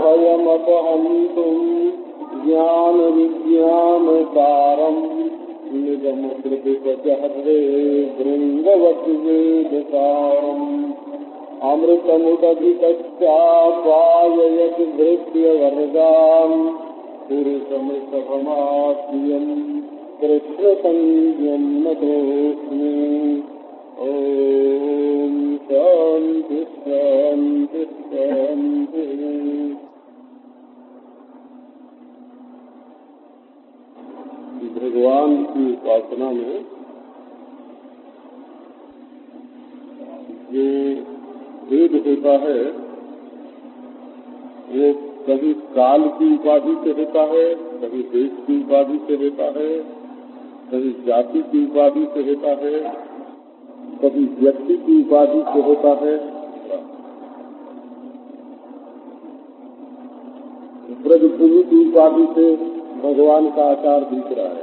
भयमपहन्तुं ज्ञान विज्ञान सारं निगमकृतिपजहरे भृङ्गवत् वेदसारम् अमृतमुदधिकश्चापाययत् भृत्यवर्गान् पुरुषमृतभमास्यं कृष्णसंज्ञं नतोऽस्मि। ॐ शान्ति शान्ति शान्ति। भगवान की उपासना में जो भेद होता है वो कभी काल की उपाधि से होता है, कभी देश की उपाधि से होता है, कभी जाति की उपाधि से होता है, कभी व्यक्ति की उपाधि से होता है। ब्रजभूमि की उपाधि से भगवान का आकार दूसरा है,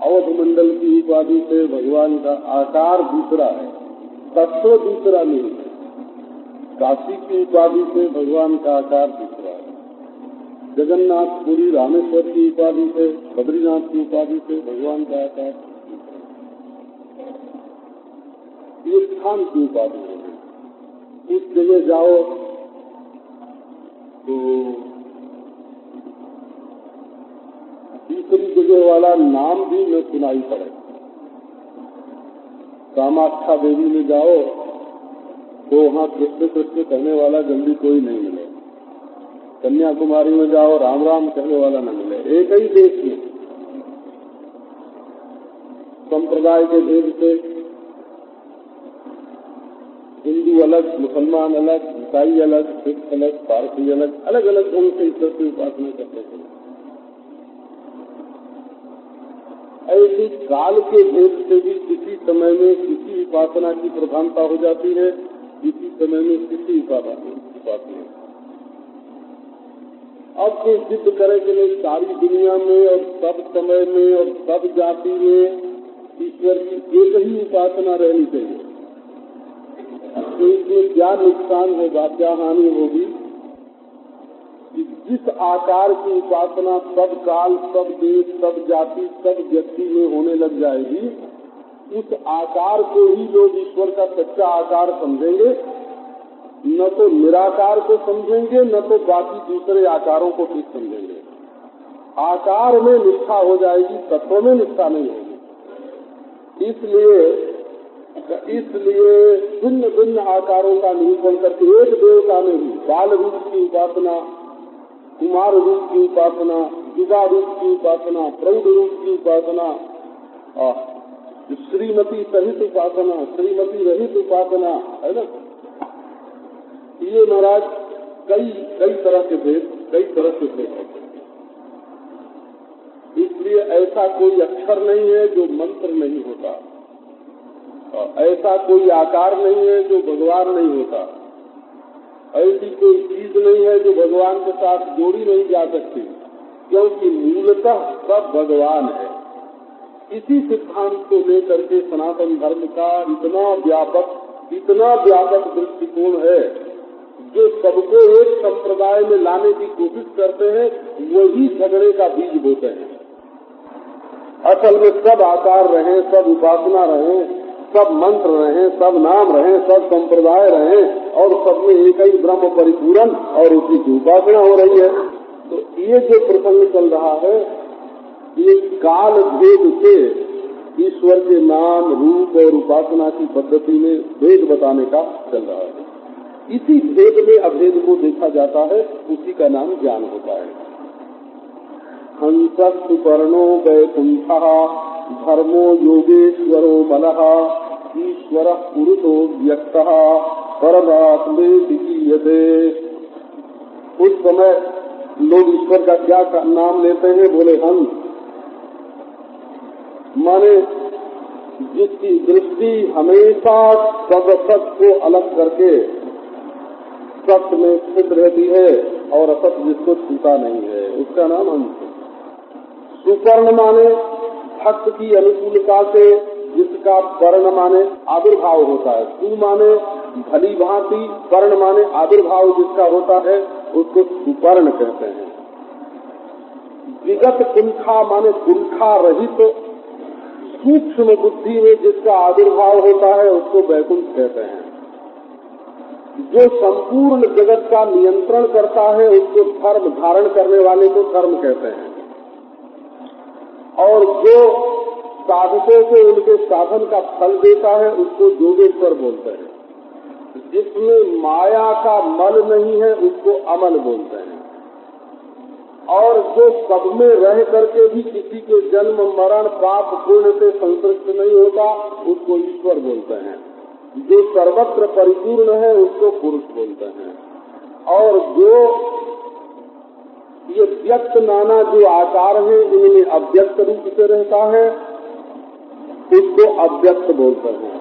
अवध मंडल की उपाधि से भगवान का आकार दूसरा है, तत्व दूसरा नहीं है। काशी की उपाधि से भगवान का आकार दूसरा है, जगन्नाथपुरी रामेश्वर की उपाधि से, बद्रीनाथ की उपाधि से भगवान का आकार दूसरा है। ये स्थान की उपाधि है। उस जगह जाओ तो दूसरी जगह वाला नाम भी न सुनाई पड़े। कामाख्या देवी में जाओ तो वहाँ कृष्ण कृष्ण कहने वाला जल्दी कोई नहीं मिले। कन्याकुमारी में जाओ राम राम कहने वाला न मिले। एक ही देश में संप्रदाय के भेद से हिंदू अलग, मुसलमान अलग, ईसाई अलग, सिख अलग, पारसी अलग, अलग अलग ढंग से ईश्वर की उपासना करते हैं। ऐसे काल के भेद से भी किसी समय में किसी उपासना की प्रधानता हो जाती है, किसी समय में किसी उपासना। अब तो सिद्ध करे कि नहीं सारी दुनिया में और सब समय में और सब जाति में ईश्वर की एक ही उपासना रहनी चाहिए। तो इसमें क्या नुकसान होगा, क्या हानि होगी? जिस आकार की उपासना सब काल, सब देश, सब जाति, सब व्यक्ति में होने लग जाएगी, उस आकार को ही लोग ईश्वर का सच्चा आकार समझेंगे, न तो निराकार को समझेंगे, न तो बाकी दूसरे आकारों को ठीक समझेंगे। आकार में निष्ठा हो जाएगी, तत्व में निष्ठा नहीं होगी। इसलिए भिन्न भिन्न आकारों का निरूपण करके एक देवता में ही बाल रूप की उपासना, कुमार रूप की उपासना, युवा रूप की उपासना, प्रौढ़ रूप की उपासना, श्रीमती सहित उपासना, श्रीमती रहित उपासना, है ना। ये महाराज कई तरह के भेद, कई तरह से भेद होते हैं। इसलिए ऐसा कोई अक्षर नहीं है जो मंत्र नहीं होता, और ऐसा कोई आकार नहीं है जो भगवान नहीं होता, ऐसी कोई चीज नहीं है जो भगवान के साथ जोड़ी नहीं जा सकती, क्योंकि मूलतः सब भगवान है। इसी सिद्धांत को लेकर के सनातन धर्म का इतना व्यापक दृष्टिकोण है, जो सबको एक संप्रदाय में लाने की कोशिश करते हैं, वही झगड़े का बीज बोते हैं। असल में सब आकार रहे, सब उपासना रहे, सब मंत्र रहे, सब नाम रहे, सब संप्रदाय रहे, और सब में एक ही ब्रह्म परिपूर्ण और उसी की उपासना हो रही है। तो ये जो प्रसंग चल रहा है, ये काल भेद से ईश्वर के नाम, रूप और उपासना की पद्धति में भेद बताने का चल रहा है। इसी भेद में अभेद को देखा जाता है, उसी का नाम ज्ञान होता है। हंसस्तु पर्णो वैकुंठः धर्मो योगेश्वरो बलः ईश्वरः पुरुषो व्यक्तः परमात्मेति गीयते। उस समय लोग ईश्वर का क्या नाम लेते हैं? बोले हंस। माने जिसकी दृष्टि हमेशा सदसत को अलग करके सत्य में स्थित रहती है और असत जिसको छूता नहीं है, उसका नाम हंस। सुपर्ण माने भक्त की अनुकूलता से जिसका पर्ण माने आविर्भाव होता है। सु माने भली भांति, पर्ण माने आविर्भाव जिसका होता है, उसको सुपर्ण कहते हैं। विगत कुंठा माने कुंठा रहित सूक्ष्म बुद्धि में जिसका आविर्भाव होता है, उसको वैकुंठ कहते हैं। जो संपूर्ण जगत का नियंत्रण करता है, उसको धर्म धारण करने वाले को धर्म कहते हैं। और जो साधकों को उनके साधन का फल देता है, उसको योगेश्वर बोलते हैं। जिसमें माया का मल नहीं है, उसको अमल बोलते हैं। और जो सब में रह करके भी किसी के जन्म मरण पाप पुण्य से संतुष्ट नहीं होता, उसको ईश्वर बोलते हैं। जो सर्वत्र परिपूर्ण है, उसको पुरुष बोलते हैं। और जो ये व्यक्त नाना जो आकार है, इनमें अव्यक्त रूप से रहता है, उसको अव्यक्त बोलते हैं।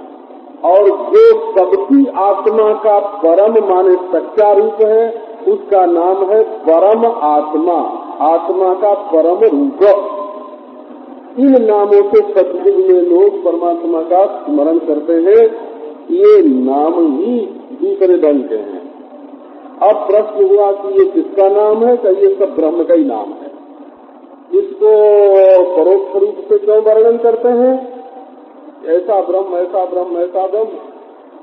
और जो सबकी आत्मा का परम माने सच्चा रूप है, उसका नाम है परम आत्मा, आत्मा का परम रूप। इन नामों से सतयुग में लोग परमात्मा का स्मरण करते हैं। ये नाम ही दूसरे ढंग के हैं। अब प्रश्न हुआ कि ये किसका नाम है? कि ये सब ब्रह्म का ही नाम है। इसको परोक्ष रूप से क्यों वर्णन करते हैं? ऐसा ब्रह्म, ऐसा ब्रह्म, ऐसा ब्रह्म।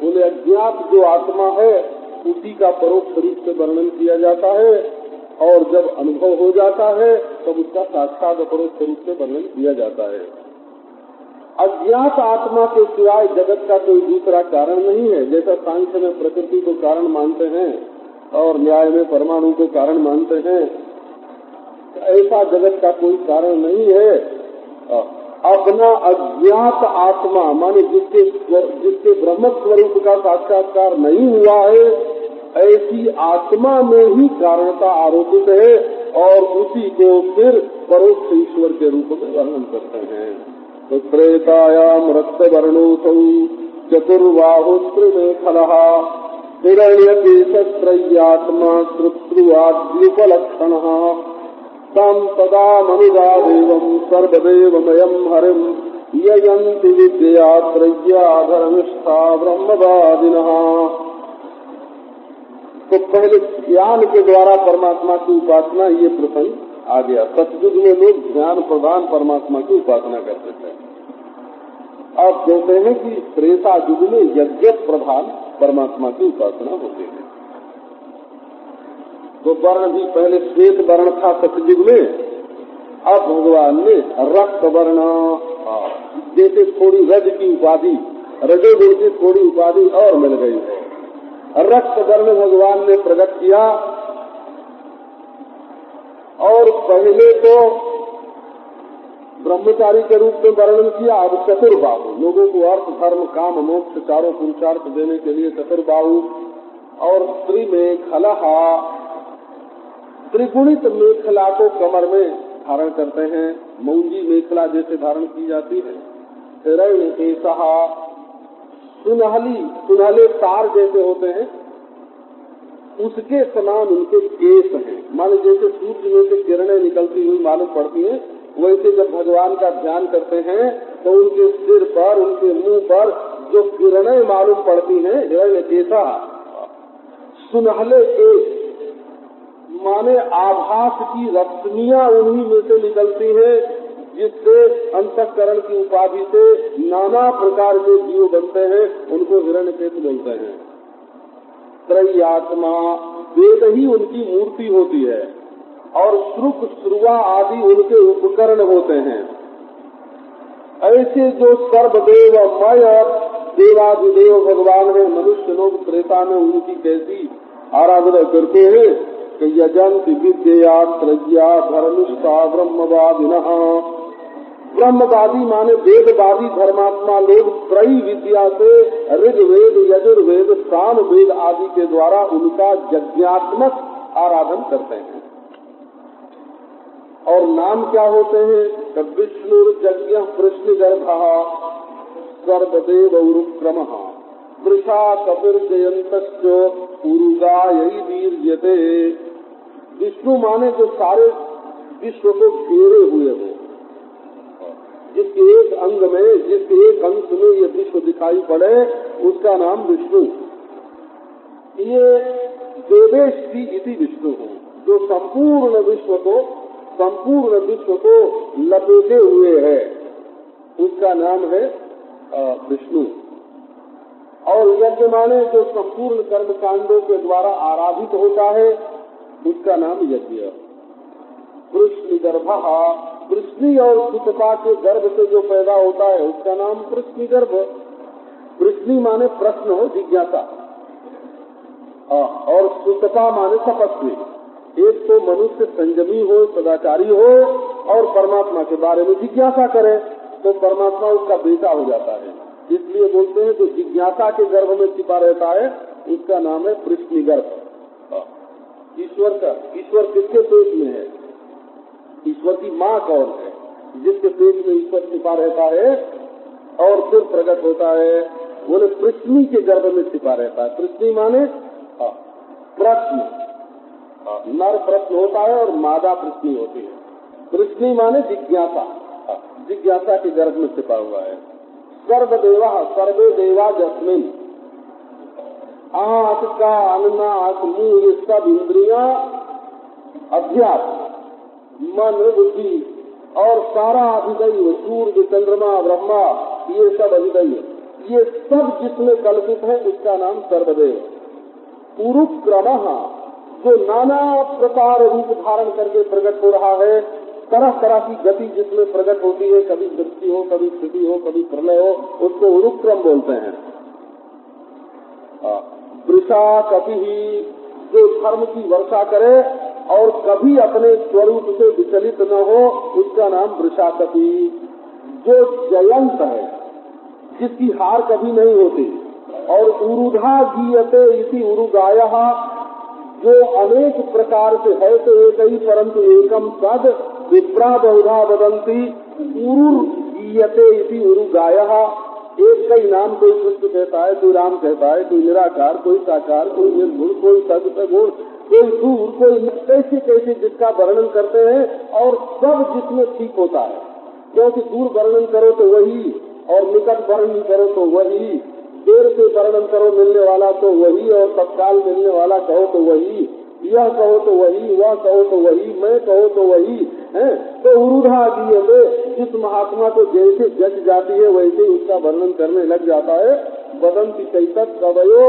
बोले अज्ञात जो आत्मा है, उसी का परोक्ष रूप से वर्णन किया जाता है, और जब अनुभव हो जाता है तब उसका साक्षात परोक्ष रूप से वर्णन किया जाता है। अज्ञात आत्मा के सिवाय जगत का कोई दूसरा कारण नहीं है। जैसा सांख्य में प्रकृति को कारण मानते हैं और न्याय में परमाणु को कारण मानते हैं, ऐसा जगत का कोई कारण नहीं है। अपना अज्ञात आत्मा माने जिसके ब्रह्म स्वरूप का साक्षात्कार नहीं हुआ है, ऐसी आत्मा में ही कारणता आरोपित है, और उसी को फिर परोक्ष ईश्वर के रूप में वर्णन करते हैं। तो त्रेतायाम रक्तवर्णोऽसौ चतुर्बाहुस्त्रिमेखलः हिरण्यकेशत्रय्यात्मा श्रुत्रुवाद्युपलक्षणः तं तदा मनुजा देवं सर्वदेवमयं हरिं यजन्ति विद्यया त्रय्या धर्मिष्ठा ब्रह्मवादिनः। तो पहले ज्ञान के द्वारा परमात्मा की उपासना, ये प्रसंग आ गया। सतयुग में लोग ज्ञान प्रदान परमात्मा की उपासना करते थे। अब कहते हैं कि त्रेता युग में यज्ञ प्रधान परमात्मा की उपासना होती है। तो वर्ण भी पहले श्वेत वर्ण था सतयुग में, अब भगवान ने रक्त वर्ण, जैसे थोड़ी रज की उपाधि, रजोगुण की थोड़ी उपाधि और मिल गई है। रक्त वर्ण भगवान ने प्रकट किया। और पहले तो ब्रह्मचारी के रूप में वर्णन किया, अब चतुर्बाहु, लोगों को अर्थ धर्म काम मोक्ष चारों पुरुषार्थ देने के लिए चतुर्बाहु। और त्रिमेखलहा, त्रिगुणित मेखला को कमर में धारण करते हैं, मौंजी मेखला जैसे धारण की जाती है। हिरण्यकेशः, सुनहले तार जैसे होते हैं, उसके समान उनके केश हैं। माने जैसे सूर्य में से किरणें निकलती हुई मालूम पड़ती हैं, वैसे जब भगवान का ध्यान करते हैं तो उनके सिर पर, उनके मुंह पर जो किरणें मालूम पड़ती हैं, हिरण्यकेशः, सुनहले केश माने आभास की रश्मियां उन्हीं में से निकलती हैं, जिससे अंतःकरण की उपाधि से नाना प्रकार के जीव बनते हैं, उनको हिरण्यकेश बोलते हैं। त्रय्यात्मा, वेद ही उनकी मूर्ति होती है, और श्रुक श्रुवा आदि उनके उपकरण होते हैं। ऐसे जो सर्वदेवमय देवादिदेव भगवान है, मनुष्य लोग त्रेता में उनकी कैसी आराधना करते हैं कि यजन्ति विद्यया त्रय्या धर्मिष्ठा ब्रह्मवादिनः। ब्रह्मवादी माने वेदवादी धर्मात्मा लोग त्रयी विद्या से ऋग्वेद, यजुर्वेद, सामवेद आदि के द्वारा उनका यज्ञात्मक आराधन करते हैं। और नाम क्या होते हैं? तब विष्णुर्यज्ञ कृष्णगर्भः सर्वदेव उरुक्रमः वृषा कपिर्जयन्तश्च उरुगायै वीर्यते। विष्णु माने जो सारे विश्व को घेरे हुए हो, जिसके एक अंग में, जिसके एक अंश में ये विश्व दिखाई पड़े, उसका नाम विष्णु। ये देवेष्टि इति विष्णु हो, जो संपूर्ण विश्व को लपेटे हुए है, उसका नाम है विष्णु। और यज्ञ माने जो संपूर्ण कर्म कांडों के द्वारा आराधित होता है, उसका नाम यज्ञ। कृष्णगर्भः, कृष्णि और सुतपा के गर्भ से जो पैदा होता है, उसका नाम कृष्णगर्भ। कृष्णि माने प्रश्न हो, जिज्ञासा, और सुतपा माने तपस्वी। एक तो मनुष्य संयमी हो, सदाचारी हो और परमात्मा के बारे में जिज्ञासा करे, तो परमात्मा उसका बेटा हो जाता है। इसलिए बोलते हैं जो जिज्ञासा के गर्भ में छिपा रहता है, उसका नाम है कृष्णगर्भ। ईश्वर किसके पेट में है? ईश्वर की माँ कौन है? जिसके पेट में ईश्वर छिपा रहता है और फिर प्रकट होता है, बोले कृष्णि के गर्भ में छिपा रहता है। कृष्णि माने प्रश्न, नर प्रश्न होता है और मादा कृष्णि होती है। कृष्णि माने जिज्ञासा, जिज्ञासा के गर्भ में छिपा हुआ है। सर्वदेवा, सर्वे देवा जस्मिन, आंख, कान, नाक, मुंह, ये सब इंद्रियां, अध्यात्म, मन, बुद्धि और सारा अधिदैव, सूर्य, चंद्रमा, ब्रह्मा, ये सब अधिदैव, ये सब जिसमें कल्पित है, उसका नाम सर्वदेव। उरुक्रमः, जो नाना प्रकार रूप धारण करके प्रकट हो रहा है, तरह तरह की गति जिसमें प्रकट होती है, कभी दृष्टि हो, कभी स्थिति हो, कभी प्रलय हो, उसको उरुक्रम बोलते हैं। वृषा कपिः, जो धर्म की वर्षा करे और कभी अपने स्वरूप से विचलित न हो, उसका नाम वृषा कपि। जो जयंत है, जिसकी हार कभी नहीं होती, और उरुधा गीयते इति उरुगायः, जो अनेक प्रकार से है तो एक ही परंतु एकम सद विप्रा बहुधा वदंती उरुगीयते इति उरुगायः। एक का ही नाम कोई कृष्ण कहता है, कोई राम कहता है, कोई निराकार, कोई साकार, कोई निर्गुण, कोई सगुण, कोई दूर, कोई कैसे कैसे जिसका वर्णन करते हैं, और सब जिसमें ठीक होता है। क्योंकि दूर वर्णन करो तो वही, और निकट वर्णन करो तो वही, देर से वर्णन करो मिलने वाला तो वही, और तत्काल मिलने वाला कहो तो वही, यह कहो तो वही, वह कहो तो वही, मैं कहो तो वही है। तो उरुधा गीयते, जिस महात्मा को जैसे जच जाती है वैसे उसका वर्णन करने लग जाता है। वदंति चैतत कवयो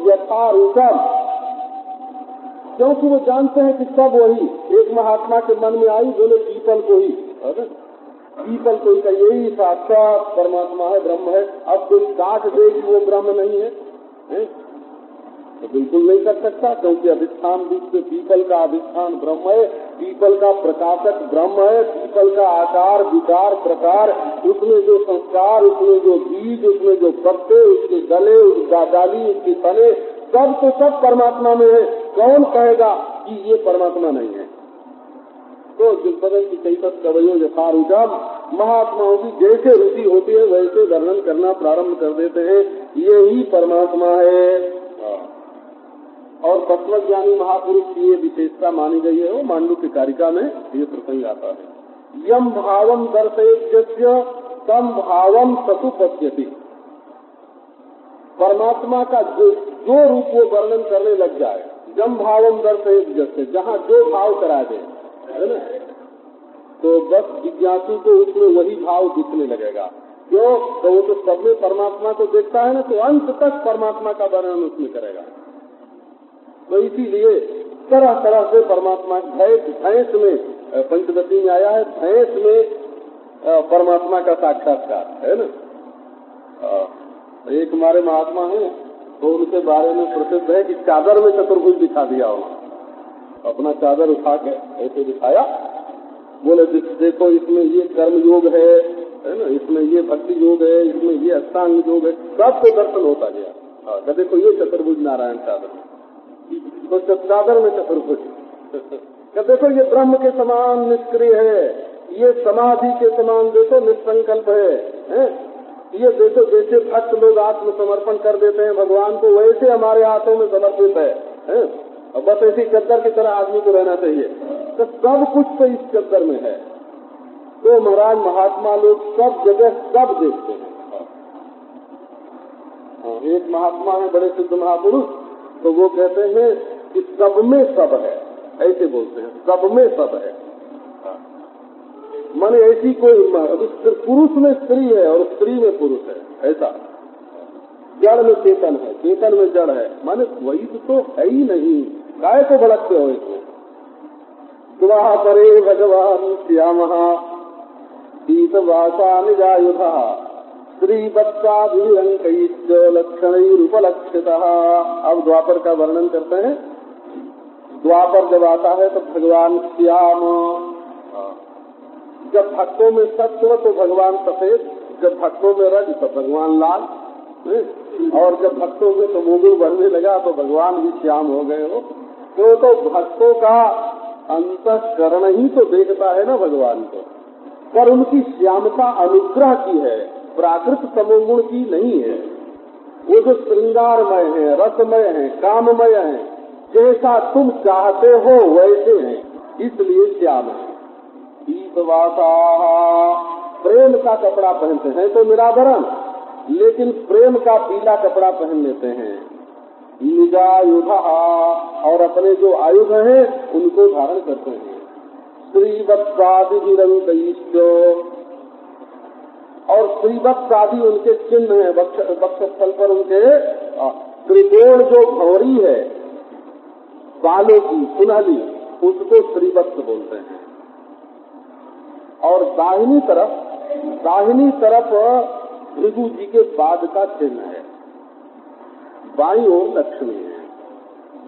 यथारूपम, क्योंकि वो जानते हैं कि सब वही। एक महात्मा के मन में आई, बोले पीपल को ही, पीपल कोई का यही साक्षात परमात्मा है, ब्रह्म है। अब कोई काट दे कि वो ब्रह्म नहीं है, तो बिल्कुल नहीं कर सकता, क्योंकि अधिष्ठान रूप से पीपल का अधिष्ठान ब्रह्म है, पीपल का प्रकाशक ब्रह्म है। पीपल का आकार, विकार, प्रकार, उसमें जो संस्कार, उसमें जो बीज, उसमें जो पत्ते, उसके गले, उसका डाली, उसके तने, सब तो सब परमात्मा में है। कौन कहेगा कि ये परमात्मा नहीं है? तो जिस की चैतत कवयो यथारूपम, महात्माओं की जैसे रुचि होती है वैसे वर्णन करना प्रारंभ कर देते हैं, ये ही परमात्मा है। और तत्वज्ञानी महापुरुष की ये विशेषता मानी गई है। वो मांडुक्य कारिका में ये प्रसंग आता है। यम भावम दर्शयित्य तम भावम सतु पश्यति, परमात्मा का जो रूप वो वर्णन करने लग जाए, जम भावम दर्शयित्य, जहाँ जो भाव करा दे, है ना, तो बस जिज्ञासु को उसमें वही भाव दिखने लगेगा। क्यों? तो वो तो सब में परमात्मा को देखता है ना, तो अंत तक परमात्मा का वर्णन उसमें करेगा। तो इसीलिए तरह तरह से परमात्मा, भैंस में पंचदशी में आया है, भैंस में परमात्मा का साक्षात्कार है ना। एक हमारे महात्मा है, तो उनके बारे में प्रसिद्ध है कि चादर में चतुर्भुज दिखा दिया उन्होंने। अपना चादर उठा के ऐसे दिखाया, बोले देखो इसमें ये कर्म योग है ना, इसमें ये भक्ति योग है, इसमें ये अष्टांग योग है, सबको दर्शन होता गया। देखो ये चतुर्भुज नारायण चादर, तो चादर में चतुर्भुज कि देखो ये ब्रह्म के समान निष्क्रिय है, ये समाधि के समान देखो निसंकल्प है? ये देखो जैसे भक्त लोग आत्मसमर्पण कर देते हैं भगवान को, वैसे हमारे हाथों में समर्पित है? और बस ऐसी चद्दर की तरह आदमी को रहना चाहिए। तो सब कुछ तो इस चद्दर में है। तो महाराज महात्मा लोग सब जगह सब देखते हैं। एक महात्मा है, बड़े सिद्ध महापुरुष, तो वो कहते हैं कि सब में सब है, ऐसे बोलते हैं, सब में सब है। माने ऐसी कोई पुरुष में स्त्री है और स्त्री में पुरुष है, ऐसा। जड़ में चेतन है, चेतन में जड़ है, माने वही तो है ही नहीं, काय को भड़कते हो इसको। स्वाहा परे भगवान श्यामः पीतवासा निजायुधः श्रीवत्साभिरंकैश्च लक्षणैरुपलक्षितः। अब द्वापर का वर्णन करते हैं। द्वापर जब आता है तो भगवान श्याम, जब भक्तों में सत्व तो भगवान सफेद, जब भक्तों में रज तो भगवान लाल, और जब भक्तों में तमोगुण बढ़ने लगा तो भगवान भी श्याम हो गए हो। तो भक्तों का अंतःकरण ही तो देखता है ना भगवान को, पर उनकी श्यामता अनुग्रह की है, प्राकृत तमोगुण की नहीं है। वो जो श्रृंगारमय है, रसमय है, काममय है, जैसा तुम चाहते हो वैसे हैं, इसलिए श्याम है। पीतवासा, प्रेम का कपड़ा पहनते हैं तो निराभरण, लेकिन प्रेम का पीला कपड़ा पहन लेते हैं। निजायुधा, और अपने जो आयुध हैं उनको धारण करते हैं। श्रीवत्सादिरंकैश्च, और श्रीवत्स आदि उनके चिन्ह है, वक्षस्थल पर उनके त्रिकोण जो भौरी है बालों की सुनहली, उसको श्रीवत्स बोलते हैं। और दाहिनी तरफ भृगु जी के पाद का चिन्ह है, बाईं ओर लक्ष्मी है,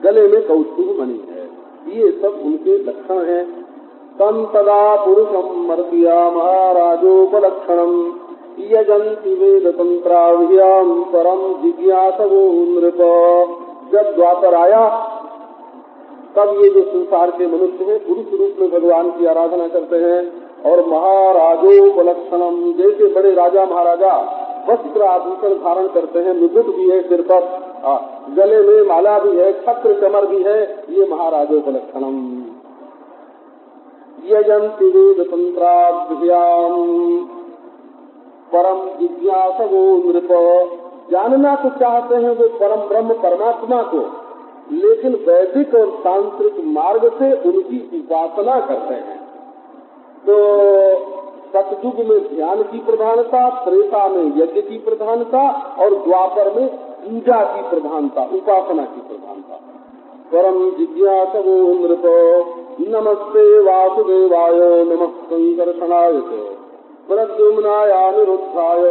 गले में कौस्तुभ मणि है, ये सब उनके लक्षण हैं। तम तदा पुरुषम मर्त्या महाराजोपलक्षणम यजंति वेद तंत्राभ्याम परम जिज्ञासवो नृप। जब द्वापर आया तब ये जो संसार के मनुष्य हैं पुरुष रूप में भगवान की आराधना करते हैं, और महाराजोपलक्षणम, जैसे बड़े राजा महाराजा वस्त्र आभूषण धारण करते हैं, मुकुट भी है सिर पर, गले में माला भी है, छत्र कमर भी है, ये महाराजोपलक्षणम। यजंति वेद तंत्राभ्याम परम जिज्ञासवो नृप, जानना तो चाहते हैं वो परम ब्रह्म परमात्मा को, लेकिन वैदिक और तांत्रिक मार्ग से उनकी उपासना करते हैं। तो सतयुग में ध्यान की प्रधानता, त्रेता में यज्ञ की प्रधानता, और द्वापर में पूजा की प्रधानता, उपासना की प्रधानता। परम जिज्ञासवो नृप, नमस्ते वासुदेवाय नमः संकर्षणाय प्रद्युम्नाय अनिरुद्धाय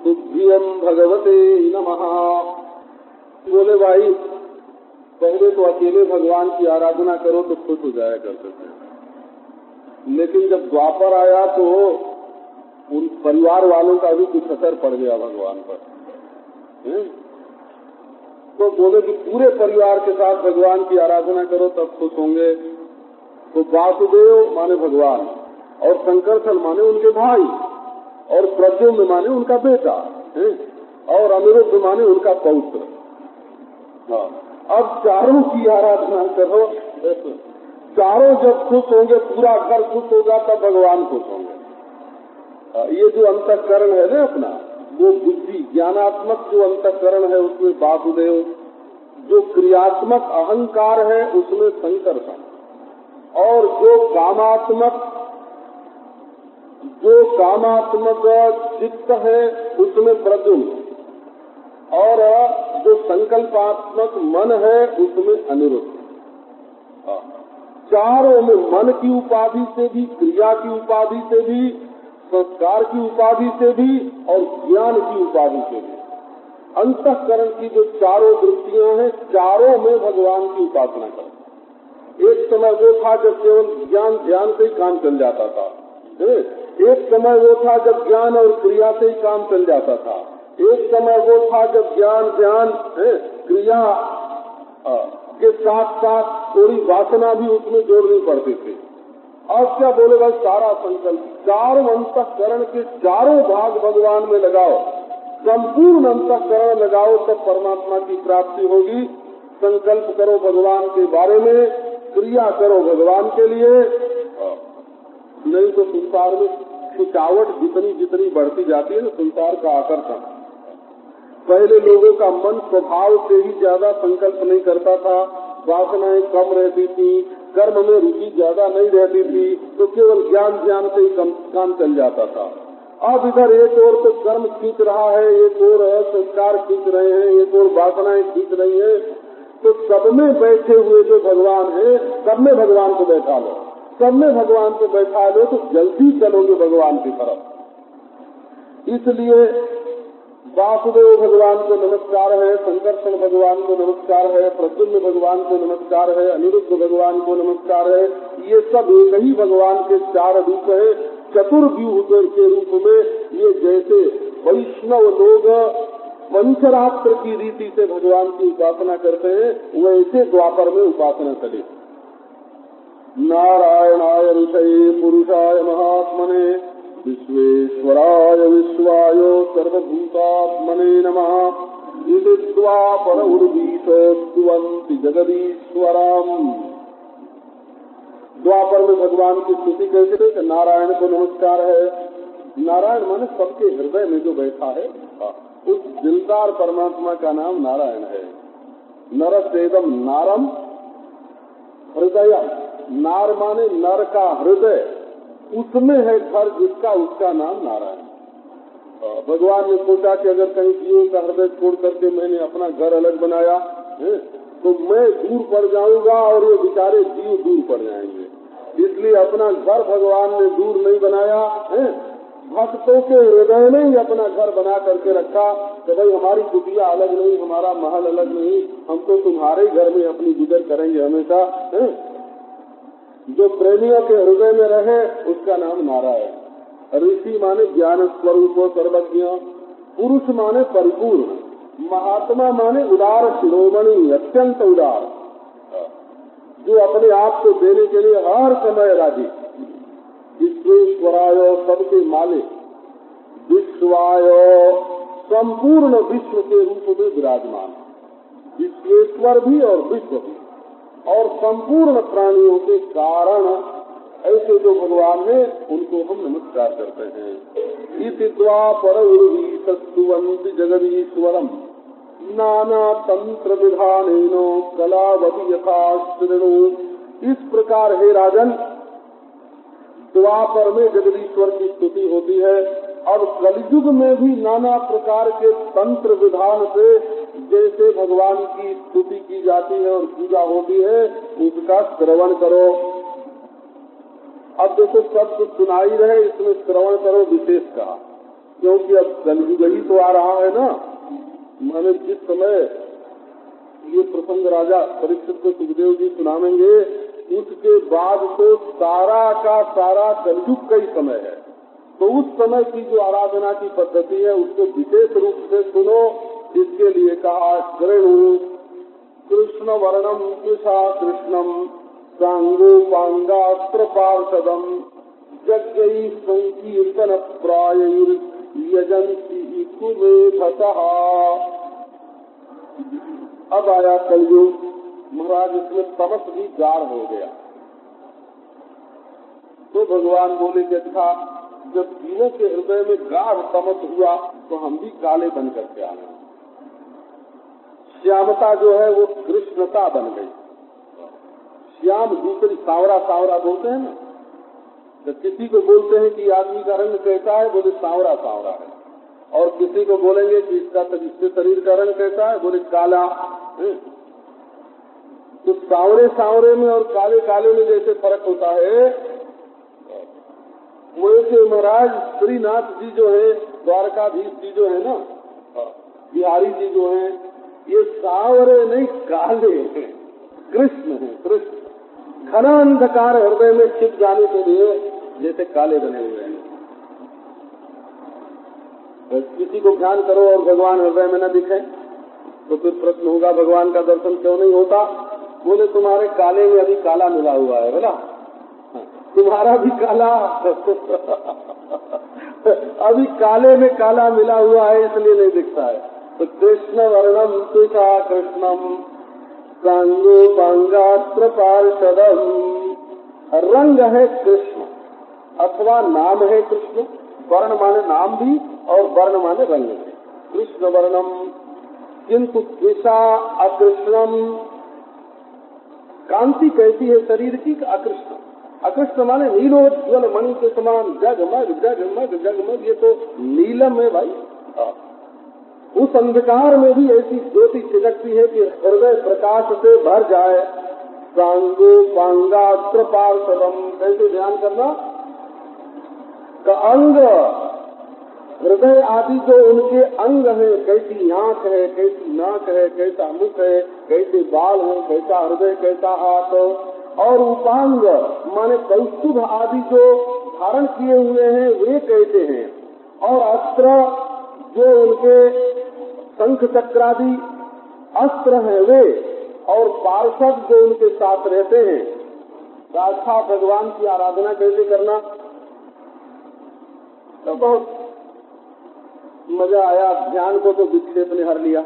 तुभ्यं भगवते नमः। बोले भाई पहले तो अकेले भगवान की आराधना करो तो खुश हो जाया करते थे, लेकिन जब द्वापर आया तो उन परिवार वालों का भी कुछ असर पड़ गया भगवान पर। तो बोले कि पूरे परिवार के साथ भगवान की आराधना करो तब खुश होंगे। तो वासुदेव माने भगवान, और शंकरथल माने उनके भाई, और प्रद्युम्न माने उनका बेटा, और अनिरुद्ध माने उनका पौत्र। हाँ, अब चारों की आराधना करो, चारों जब खुश होंगे, पूरा घर खुश होगा, तब भगवान खुश होंगे। ये जो अंतःकरण है ना अपना, वो बुद्धि ज्ञानात्मक जो अंतःकरण है उसमें वासुदेव, जो क्रियात्मक अहंकार है उसमें शंकरथल, और जो कामात्मक चित्त है उसमें प्रद्युम्न, और जो संकल्पात्मक मन है उसमें अनिरुद्ध। चारों में मन की उपाधि से भी, क्रिया की उपाधि से भी, संस्कार की उपाधि से भी, और ज्ञान की उपाधि से भी, अंतःकरण की जो चारों वृत्तियां हैं, चारों में भगवान की उपासना करो। एक समय वो था जब केवल ज्ञान ध्यान से ही काम चल जाता था, एक समय वो था जब ज्ञान और क्रिया से ही काम चल जाता था, एक समय वो था जब ज्ञान ध्यान क्रिया के साथ साथ थोड़ी वासना भी उसमें जोड़नी पड़ती थी। अब क्या बोले भाई, सारा संकल्प, चारों अंतःकरण के चारों भाग भगवान में लगाओ, संपूर्ण अंतःकरण लगाओ, तब परमात्मा की प्राप्ति होगी। संकल्प करो भगवान के बारे में, क्रिया करो भगवान के लिए, नहीं तो संसार में खिंचावट जितनी जितनी बढ़ती जाती है ना, संसार का आकर्षण। पहले लोगों का मन स्वभाव से ही ज्यादा संकल्प नहीं करता था, वासनाएं कम रहती थी, कर्म में रुचि ज्यादा नहीं रहती थी, तो केवल ज्ञान से ही काम चल जाता था। अब इधर एक ओर तो कर्म खींच रहा है, एक ओर संस्कार खींच रहे हैं, एक ओर वासनाएं खींच रही है, तो सब में बैठे हुए जो भगवान है, सब में भगवान को बैठा लो, सब में भगवान को बैठा लो तो जल्दी चलोगे भगवान की तरफ। इसलिए वासुदेव भगवान को नमस्कार है, संकर्षण भगवान को नमस्कार है, प्रद्युम्न भगवान को नमस्कार है, अनिरुद्ध भगवान को नमस्कार है। ये सब एक ही भगवान के चार रूप है। चतुर्व्यूह के रूप में ये जैसे वैष्णव लोग पंचरात्र की रीति से भगवान की उपासना करते हैं, वैसे द्वापर में उपासना चले। नारायणाय ऋषये पुरुषाय महात्मने विश्वेश्वराय विश्वाय सर्वभूतात्मने नमः। इति द्वापर उर्वीशोद्वन्ति जगदीश्वरम्। द्वापर में भगवान की स्तुति कैसे है? नारायण को नमस्कार है। नारायण माने सबके हृदय में जो बैठा है, उस दिलदार परमात्मा का नाम नारायण है। नरसेदम नारम हृदय, नार माने नर का हृदय, उसमें है घर जिसका, उसका नाम नारायण। भगवान ने सोचा कि अगर कहीं जीवों का हृदय छोड़ करके मैंने अपना घर अलग बनाया है, तो मैं दूर पड़ जाऊंगा और ये बेचारे जीव दूर पड़ जाएंगे। इसलिए अपना घर भगवान ने दूर नहीं बनाया है, भक्तों के हृदय में ही अपना घर बना करके रखा कि भाई हमारी कुटिया अलग नहीं, हमारा महल अलग नहीं, हम तो तुम्हारे घर में अपनी गुजर करेंगे हमेशा है। जो प्रेमियों के हृदय में रहे उसका नाम नारायण। ऋषि माने ज्ञान स्वरूप सर्वज्ञ, पुरुष माने परिपूर्ण, महात्मा माने उदार शिरोमणि, अत्यंत उदार, जो अपने आप को देने के लिए हर समय राजी। विश्वेश्वराय सबके मालिक, विश्वाय संपूर्ण विश्व के रूप में विराजमान, विश्वेश्वर भी और विश्व भी, और संपूर्ण प्राणियों के कारण ऐसे जो भगवान है उनको हम नमस्कार करते हैं। इति द्वापर उर्वीशोद्वन्ति जगदीश्वरम् नाना तंत्र विधानेनो कलावती यथा शृणु। इस प्रकार हे राजन, द्वापर में जगदीश्वर की स्तुति होती है और कलयुग में भी नाना प्रकार के तंत्र विधान से जैसे भगवान की स्तुति की जाती है और पूजा होती है, उसका श्रवण करो। अब देखो सब कुछ सुनाई रहे, इसमें श्रवण करो विशेष कहा, क्योंकि अब कलयुग ही तो आ रहा है ना। मैंने जिस समय ये प्रसंग राजा परीक्षित को सुखदेव जी सुनावेंगे, उसके बाद तो सारा का सारा कलयुग का ही समय है। तो उस समय की जो आराधना की पद्धति है उसको विशेष रूप से सुनो। इसके लिए कहा श्रेणु कृष्ण वर्णम कृषा कृष्णम सांगोपांगास्त्र पार्षदम यज्ञ संकीर्तन प्रायैर् यजन्ति कुमेधसः। अब आया कलयुग महाराज, इसमें तमस भी गाढ़ हो गया। तो भगवान बोले कि अच्छा, जब जीवों के हृदय में गाढ़ तमस हुआ तो हम भी काले बन करके आ गए। श्यामता जो है वो कृष्णता बन गई। श्याम दूसरी सांवरा सांवरा बोलते हैं ना, तो किसी को बोलते हैं कि आदमी का रंग कैसा है, बोले सांवरा सांवरा है, और किसी को बोलेंगे कि इसके शरीर का रंग कैसा है, बोले काला है। तो सांवरे सांवरे में और काले काले में जैसे फर्क होता है, वैसे महाराज श्रीनाथ जी जो है, द्वारकाधीश जी जो है ना, बिहारी जी जो है, ये सांवरे नहीं काले हैं, कृष्ण है। कृष्ण घना अंधकार हृदय में छिप जाने के लिए जैसे काले बने हुए हैं। किसी को ध्यान करो और भगवान हृदय में न दिखे तो फिर प्रश्न होगा भगवान का दर्शन क्यों नहीं होता। बोले तुम्हारे काले में अभी काला मिला हुआ है। बोला तुम्हारा भी काला अभी काले में काला मिला हुआ है, इसलिए नहीं दिखता है। तो कृष्ण वर्णम तुषा कृष्णम सांगोपांगास्त्र पार्षदम, रंग है कृष्ण अथवा नाम है कृष्ण। वर्ण माने नाम भी और वर्ण माने रंग है। कृष्ण वर्णम किंतु त्विषा अकृष्णम, कांति कैसी है शरीर की? अकृष्ण। अकृष्ण माने नीलोज्वल मणि के समान जगमग जगमग जगमग, ये तो नीलम है भाई। उस अंधकार में भी ऐसी ज्योति छिटकती है कि हृदय प्रकाश से भर जाए। सांगो पांगास्त्र पार्षदम, कैसे ध्यान करना का अंग, हृदय आदि जो उनके अंग है, कैसी आंख है, कैसी नाक है, कैसा मुख है, कैसे बाल है, कैसा हृदय, कैसा हाथ, और उपांग माने कौस्तुभ आदि जो धारण किए हुए हैं वे कैसे हैं, और अस्त्र जो उनके शंख चक्रादि अस्त्र हैं वे, और पार्षद जो उनके साथ रहते हैं। साक्षात भगवान की आराधना कैसे करना, तो बहुत मजा आया। ध्यान को तो विक्षेप ने हर लिया,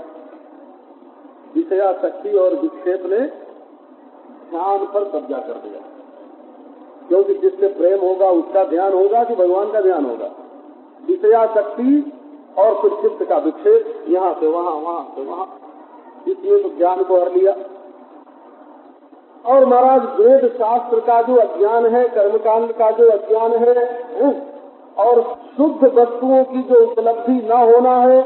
विषया शक्ति और विक्षेप ने ध्यान पर कब्जा कर दिया। क्योंकि जिससे प्रेम होगा उसका ध्यान होगा कि भगवान का ध्यान होगा। विषया शक्ति और फिर चित्त का विक्षेप, यहाँ से वहाँ, वहाँ से वहाँ, इसलिए तो ज्ञान को हर लिया। और महाराज वेद शास्त्र का जो अज्ञान है, कर्मकांड का जो अज्ञान है, और शुद्ध वस्तुओं की जो उपलब्धि न होना है,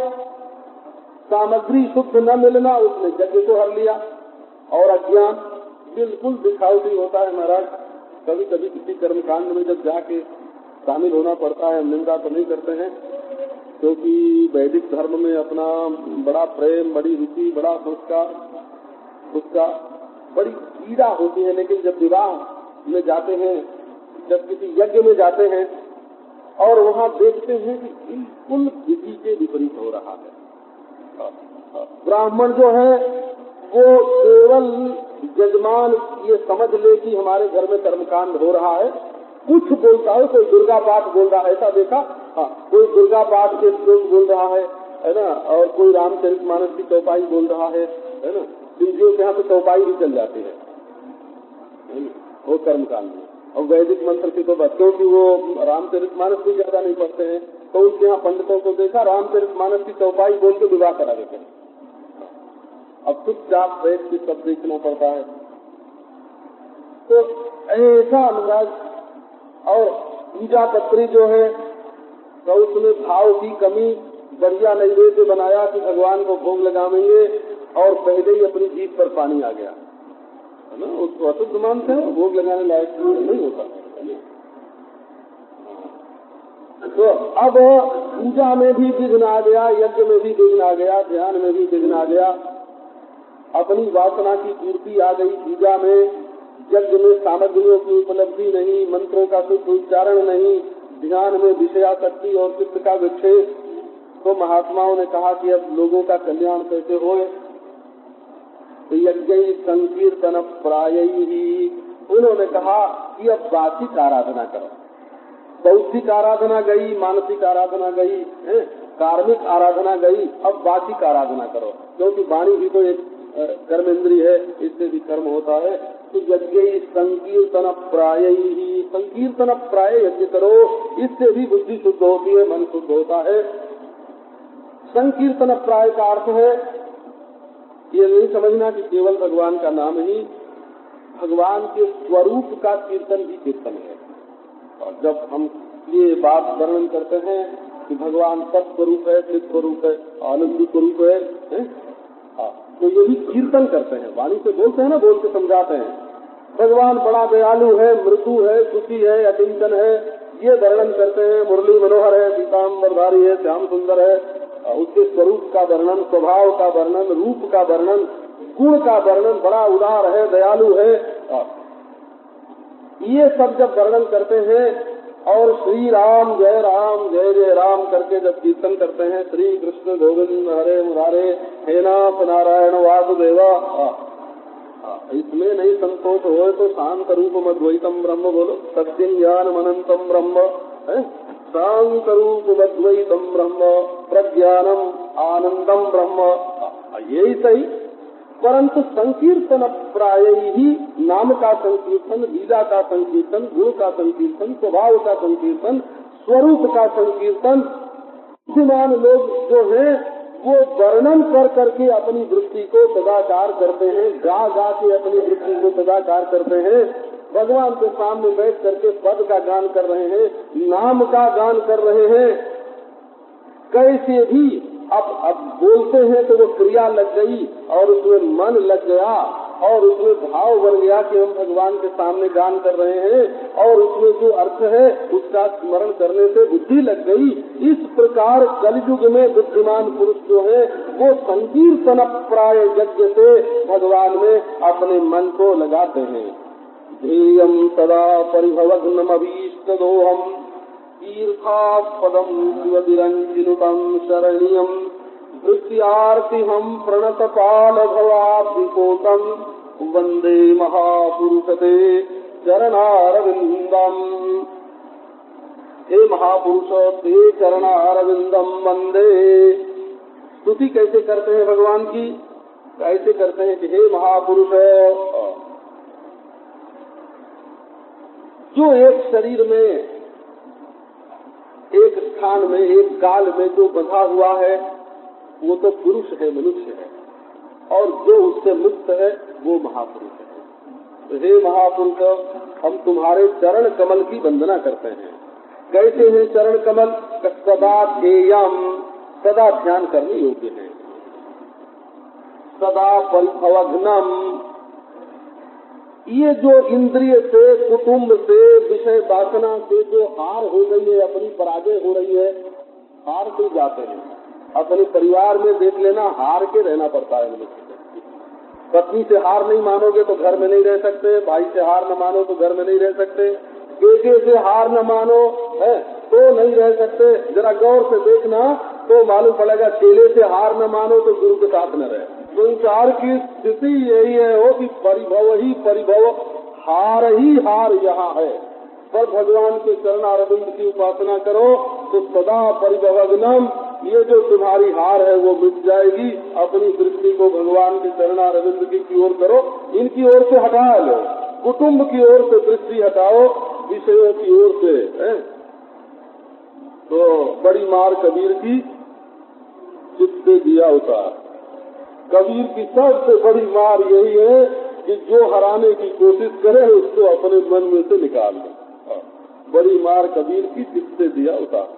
सामग्री शुद्ध न मिलना, उसने यज्ञ को हर लिया। और अज्ञान बिल्कुल दिखावटी होता है महाराज। कभी कभी किसी कर्मकांड में जब जाके शामिल होना पड़ता है, निंदा तो नहीं करते हैं, क्योंकि वैदिक धर्म में अपना बड़ा प्रेम, बड़ी रुचि, बड़ा संस्कार, उसका बड़ी पीड़ा होती है। लेकिन जब विवाह में जाते हैं, जब किसी यज्ञ में जाते हैं और वहाँ देखते हैं कि बिल्कुल विधि के विपरीत हो रहा है। ब्राह्मण जो है वो केवल यजमान ये समझ ले कि हमारे घर में कर्मकांड हो रहा है, कुछ बोलता है, कोई दुर्गा पाठ बोल रहा है, ऐसा देखा, हाँ, कोई दुर्गा पाठ के श्लोक बोल रहा है ना, और कोई रामचरितमानस की चौपाई बोल रहा है ना। दूसरों के यहाँ तो चौपाई भी चल जाती है वो कर्मकांड में। और वैदिक मंत्र की तो बच्चों की वो रामचरितमानस भी ज्यादा नहीं पढ़ते हैं, तो उसके यहाँ पंडितों को देखा रामचरितमानस की चौपाई बोल के विवाह करा देते हैं। अब चुपचाप बैठ के सब देखना पड़ता है। तो ऐसा महाराज, और पूजा पत्री जो है तो उसमें भाव की कमी, बढ़िया नैवेद्य बनाया कि भगवान को भोग लगावेंगे और पहले ही अपनी जीभ पर पानी आ गया है ना, उसको अशुद्ध मानते हैं, भोग लगाने लायक नहीं होता। तो अब पूजा में भी विघ्न आ गया, यज्ञ में भी विघ्न आ गया, ध्यान में भी विघ्न आ गया। अपनी वासना की पूर्ति आ गई पूजा में, यज्ञ में सामग्रियों की उपलब्धि नहीं, मंत्रों का शुद्ध उच्चारण नहीं, ध्यान में विषयासक्ति और चित्त का विक्षेप। तो महात्माओं ने कहा कि अब लोगों का कल्याण कैसे होए, तो यज्ञ संकीर्तन प्राय ही, उन्होंने कहा कि अब वाचिक आराधना करो। बौद्धिक आराधना गई, मानसिक आराधना गई, कार्मिक आराधना गई, अब वाचिक आराधना करो, क्योंकि वाणी भी तो एक कर्म इंद्री है, इससे भी कर्म होता है। तो यज्ञ संकीर्तन प्राय ही, संकीर्तन प्राय यज्ञ करो, इससे भी बुद्धि शुद्ध होती है, मन शुद्ध होता है। संकीर्तन प्राय का अर्थ है ये नहीं समझना कि केवल भगवान का नाम ही, भगवान के स्वरूप का कीर्तन भी कीर्तन है। और जब हम ये बात वर्णन करते हैं कि भगवान सत्स्वरूप है, चित स्वरूप है, आनंद स्वरूप है, तो ये भी कीर्तन करते हैं, वाणी से बोलते हैं ना, बोल के समझाते हैं। भगवान बड़ा दयालु है, मृदु है, सुखी है, अचिंतन है, ये वर्णन करते हैं। मुरली मनोहर है, पीताम्बरधारी है, श्याम सुंदर है, उसके स्वरूप का वर्णन, स्वभाव का वर्णन, रूप का वर्णन, गुण का वर्णन, बड़ा उदार है, दयालु है, ये सब जब वर्णन करते हैं और श्री राम जय जय राम करके जब कीर्तन करते हैं, श्री कृष्ण गोविंद हरे मुरारे हे नाथ नारायण वासुदेवा, इसमें नहीं संतोष हो तो शांत रूप अद्वैतम ब्रह्म बोलो, सत्यम ज्ञान अनंतम ब्रह्म है, शांत रूप अद्वैतम ब्रह्म, प्रज्ञानम आनंदम ब्रह्म, यही सही। परंतु संकीर्तन प्राय ही नाम का संकीर्तन, लीला का संकीर्तन, गुण का संकीर्तन, स्वभाव का संकीर्तन, स्वरूप का संकीर्तन, बुद्धिमान लोग जो हैं वो वर्णन कर करके अपनी वृत्ति को सदाकार करते हैं, गा गा के अपनी वृत्ति को सदाकार करते हैं, भगवान के सामने बैठ करके पद का गान कर रहे हैं, नाम का गान कर रहे हैं। कैसे भी अब बोलते हैं तो वो क्रिया लग गई और उसमें मन लग गया और उसमें भाव बन गया कि हम भगवान के सामने गान कर रहे हैं और उसमें जो अर्थ है उसका स्मरण करने से बुद्धि लग गई। इस प्रकार कलयुग में बुद्धिमान पुरुष जो है वो संकीर्तन प्राय यज्ञ से भगवान में अपने मन को लगाते हैं। ध्येयं सदा परिभवग्नमभीष्टदोहम् तीर्थास्पदं शिवतिरञ्जिनुतं शरणीयं वृत्त्यार्तिहं प्रणतपालभवाब्धिपोतं वन्दे महापुरुषते चरणारविन्दम्। हे महापुरुष ते चरणारविन्दम वन्दे। स्तुति कैसे करते हैं भगवान की? कैसे करते हैं कि हे महापुरुष, जो एक शरीर में, एक स्थान में, एक काल में जो बंधा हुआ है वो तो पुरुष है, मनुष्य है, और जो उससे मुक्त है वो महापुरुष है। तो हे महापुरुष, हम तुम्हारे चरण कमल की वंदना करते हैं। कैसे हैं चरण कमल? सदा ध्येयम, सदा ध्यान करने योग्य है, सदा परिभवघ्नम। ये जो इंद्रिय से, कुटुंब से, विषय वासना से जो हार हो गई है, अपनी पराजय हो रही है, हार से जाते हैं। अपने परिवार में देख लेना, हार के रहना पड़ता है मनुष्य को। पत्नी से हार नहीं मानोगे तो घर में नहीं रह सकते, भाई से हार न मानो तो घर में नहीं रह सकते, बेटे से हार न मानो है तो नहीं रह सकते। जरा गौर से देखना तो मालूम पड़ेगा, चेले से हार न मानो तो गुरु के साथ न रहे। संसार की स्थिति यही है हो कि परिभव ही परिभव, हार ही हार यहाँ है। पर भगवान के चरणारविंद की उपासना करो तो सदा परिभवग्नम, ये जो तुम्हारी हार है वो मिट जाएगी। अपनी दृष्टि को भगवान के चरणारविंद की ओर करो, इनकी ओर से हटा लो, कुटुंब की ओर से दृष्टि हटाओ, विषयों की ओर से है। तो बड़ी मार कबीर की, चित्ते दिया उतार। कबीर की सबसे बड़ी मार यही है कि जो हराने की कोशिश करे उसको अपने मन में से निकाल दे। बड़ी मार कबीर की, चित्ते दिया उतार।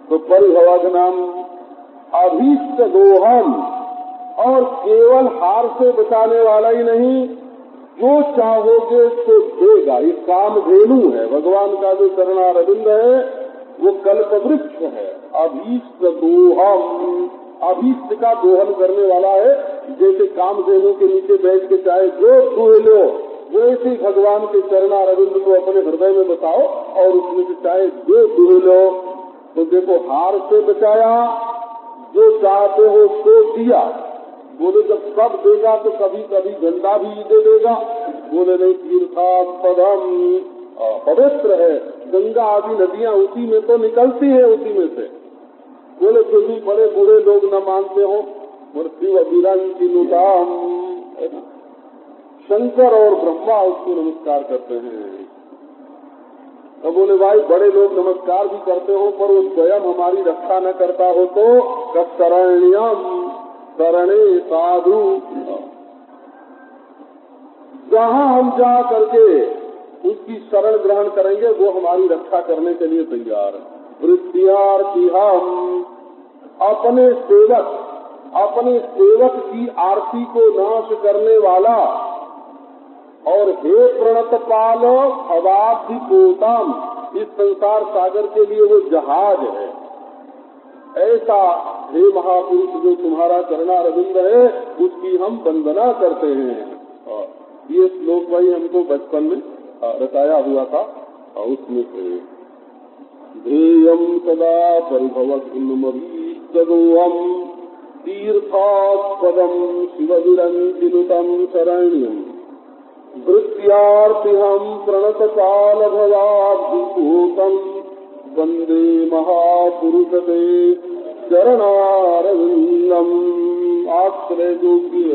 तो परिभवग्नम अभीष्ट दोहम, और केवल हार से बचाने वाला ही नहीं, जो चाहोगे तो देगा। ये कामधेनु है, भगवान का जो चरणारविंद है वो कल्पवृक्ष है। अभीष्ट दोहम, अभीष्ट का दोहन करने वाला है। जैसे कामधेनु के नीचे बैठ के चाहे जो दुह लो, वैसे ही भगवान के चरणारविंद को अपने हृदय में बसाओ और उसमें से चाहे जो दुह लो। तो देखो, हार से बचाया, जो चाहते हो तो दिया। बोले जब सब देगा तो कभी कभी गंदा भी दे देगा। बोले नहीं, तीर्थास्पदम, पवित्र है, गंगा आदि नदियां उसी में तो निकलती है, उसी में से। बोले जो भी बड़े बूढ़े लोग न मानते हो, मृत्यु अभिरंचिनुताम, शंकर और ब्रह्मा उसको नमस्कार करते हैं। तो बोले भाई बड़े लोग नमस्कार भी करते हो पर वो स्वयं हमारी रक्षा न करता हो तो शरण्यम, शरणे साधु, जहाँ हम जा करके उसकी शरण ग्रहण करेंगे वो हमारी रक्षा करने के लिए तैयार है। वृत्त्यार्थी हम, अपने सेवक की आरती को नाश करने वाला, और हे प्रणत पाल भवाब्धि पोतम, इस संसार सागर के लिए वो जहाज है। ऐसा हे महापुरुष जो तुम्हारा चरणारविंद है उसकी हम वंदना करते हैं। ये श्लोक भाई हमको बचपन में रटाया हुआ था, और उसमें से ध्येयं सदा परिभवग्नमभीष्टदोहम् तीर्थास्पदम शिवविरंजिनुतम शरण्यम वृत्यार्तिहम प्रणतकाल भवाब्धिभूतम वंदे महापुरुष ते चरणारविंदम। आश्रय योग्य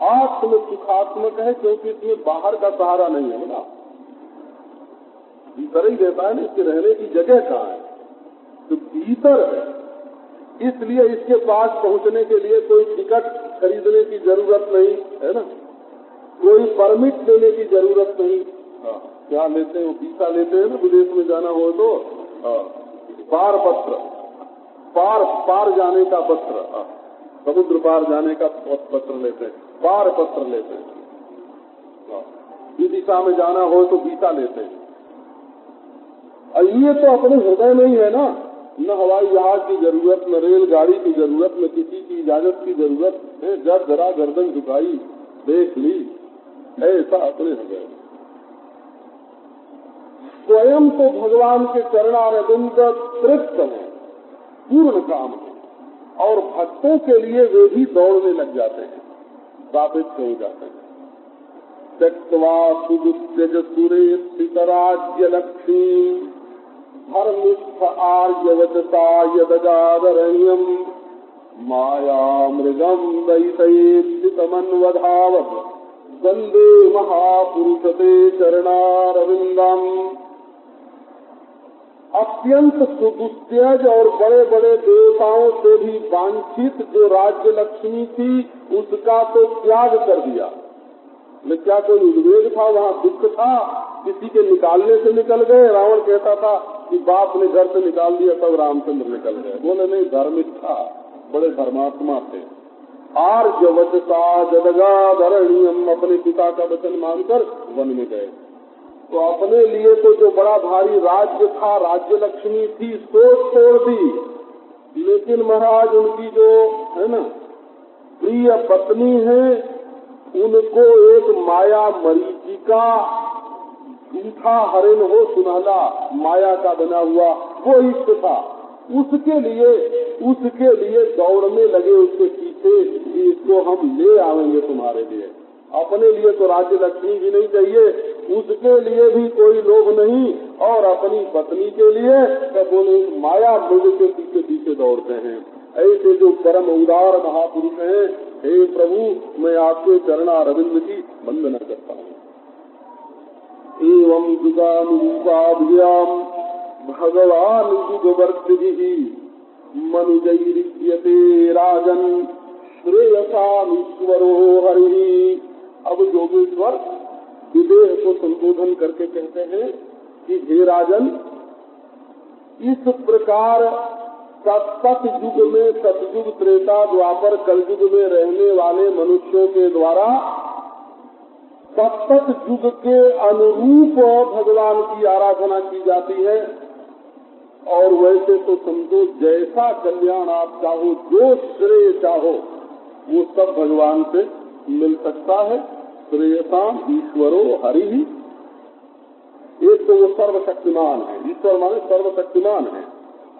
आत्म सुखात्मक है, क्योंकि इसमें बाहर का सहारा नहीं है ना, भीतर ही रहता है ना, इसके रहने की जगह कहाँ है, तो भीतर है। इसलिए इसके पास पहुंचने के लिए कोई टिकट खरीदने की जरूरत नहीं है ना, कोई परमिट लेने की जरूरत नहीं। क्या लेते हैं, वीसा लेते हैं ना, विदेश में जाना हो तो पार पत्र, पार जाने का पत्र, समुद्र पार जाने का पत्र लेते हैं, पार पत्र लेते हैं। विदिशा में जाना हो तो वीसा लेते हैं। ये तो अपने हृदय में ही है ना, न हवाई जहाज की जरूरत, न रेलगाड़ी की जरूरत, न किसी की इजाजत की जरूरत है। जब जरा गर्दन झुकाई देख ली, ऐसा अपने हृदय में। स्वयं तो भगवान के चरणारविंद तृप्त है, पूर्ण काम है, और भक्तों के लिए वे भी दौड़ने लग जाते हैं, साबित हो जाते हैं। त्यक्त्वा सुदुत्यज सुरेशितराज्य लक्ष्मी धर्मिष्ठ आर्यवचसा यदगादरण्यम माया मृगम दयितमन्वधावत वंदे महापुरुष ते चरणारविंदम। अत्यंत सुदुत्यज और बड़े बड़े देवताओं से भी वांछित जो राज्य लक्ष्मी थी, उसका तो त्याग कर दिया। में क्या कोई उद्वेग था, वहाँ दुख था, किसी के निकालने से निकल गए। रावण कहता था कि बाप ने घर से निकाल दिया तब रामचंद्र निकल गए। बोले नहीं, धार्मिक था, बड़े धर्मात्मा थे। आर्य वचसा जदगादरणीयम, अपने पिता का वचन मानकर वन में गए। तो अपने लिए तो जो बड़ा भारी राज्य था, राज्य लक्ष्मी थी, सोच छोड़ दी। लेकिन महाराज उनकी जो है ना प्रिय पत्नी है, उनको एक माया मरीचिका, झूठा हरिण हो सुनहला, माया का बना हुआ, वो इष्ट था। उसके लिए दौड़ने लगे उसके पीछे, इसको हम ले आएंगे तुम्हारे लिए। अपने लिए तो राज्य लक्ष्मी भी नहीं चाहिए, उसके लिए भी कोई लोभ नहीं, और अपनी पत्नी के लिए तो बोले माया मृग के पीछे पीछे दौड़ते हैं। ऐसे जो परम उदार महापुरुष हैं, हे प्रभु, मैं आपके चरणारविंद की वंदना करता हूँ। एवं जुगानुरूपाभ्याम भगवान जुगवर्तिभिः मनुजैरिप्यते राजन श्रेयसामीश्वरो हरिः। अब योगेश्वर विदेह को संबोधन करके कहते हैं कि हे राजन, इस प्रकार सतयुग में, सतयुग त्रेता द्वापर कलयुग में रहने वाले मनुष्यों के द्वारा सतत युग के अनुरूप भगवान की आराधना की जाती है। और वैसे तो समझो जैसा कल्याण आप चाहो, जो श्रेय चाहो, वो सब भगवान से मिल सकता है। श्रेयसाम ईश्वरो हरि। एक तो वो सर्वशक्तिमान है, ईश्वर माने सर्वशक्तिमान है,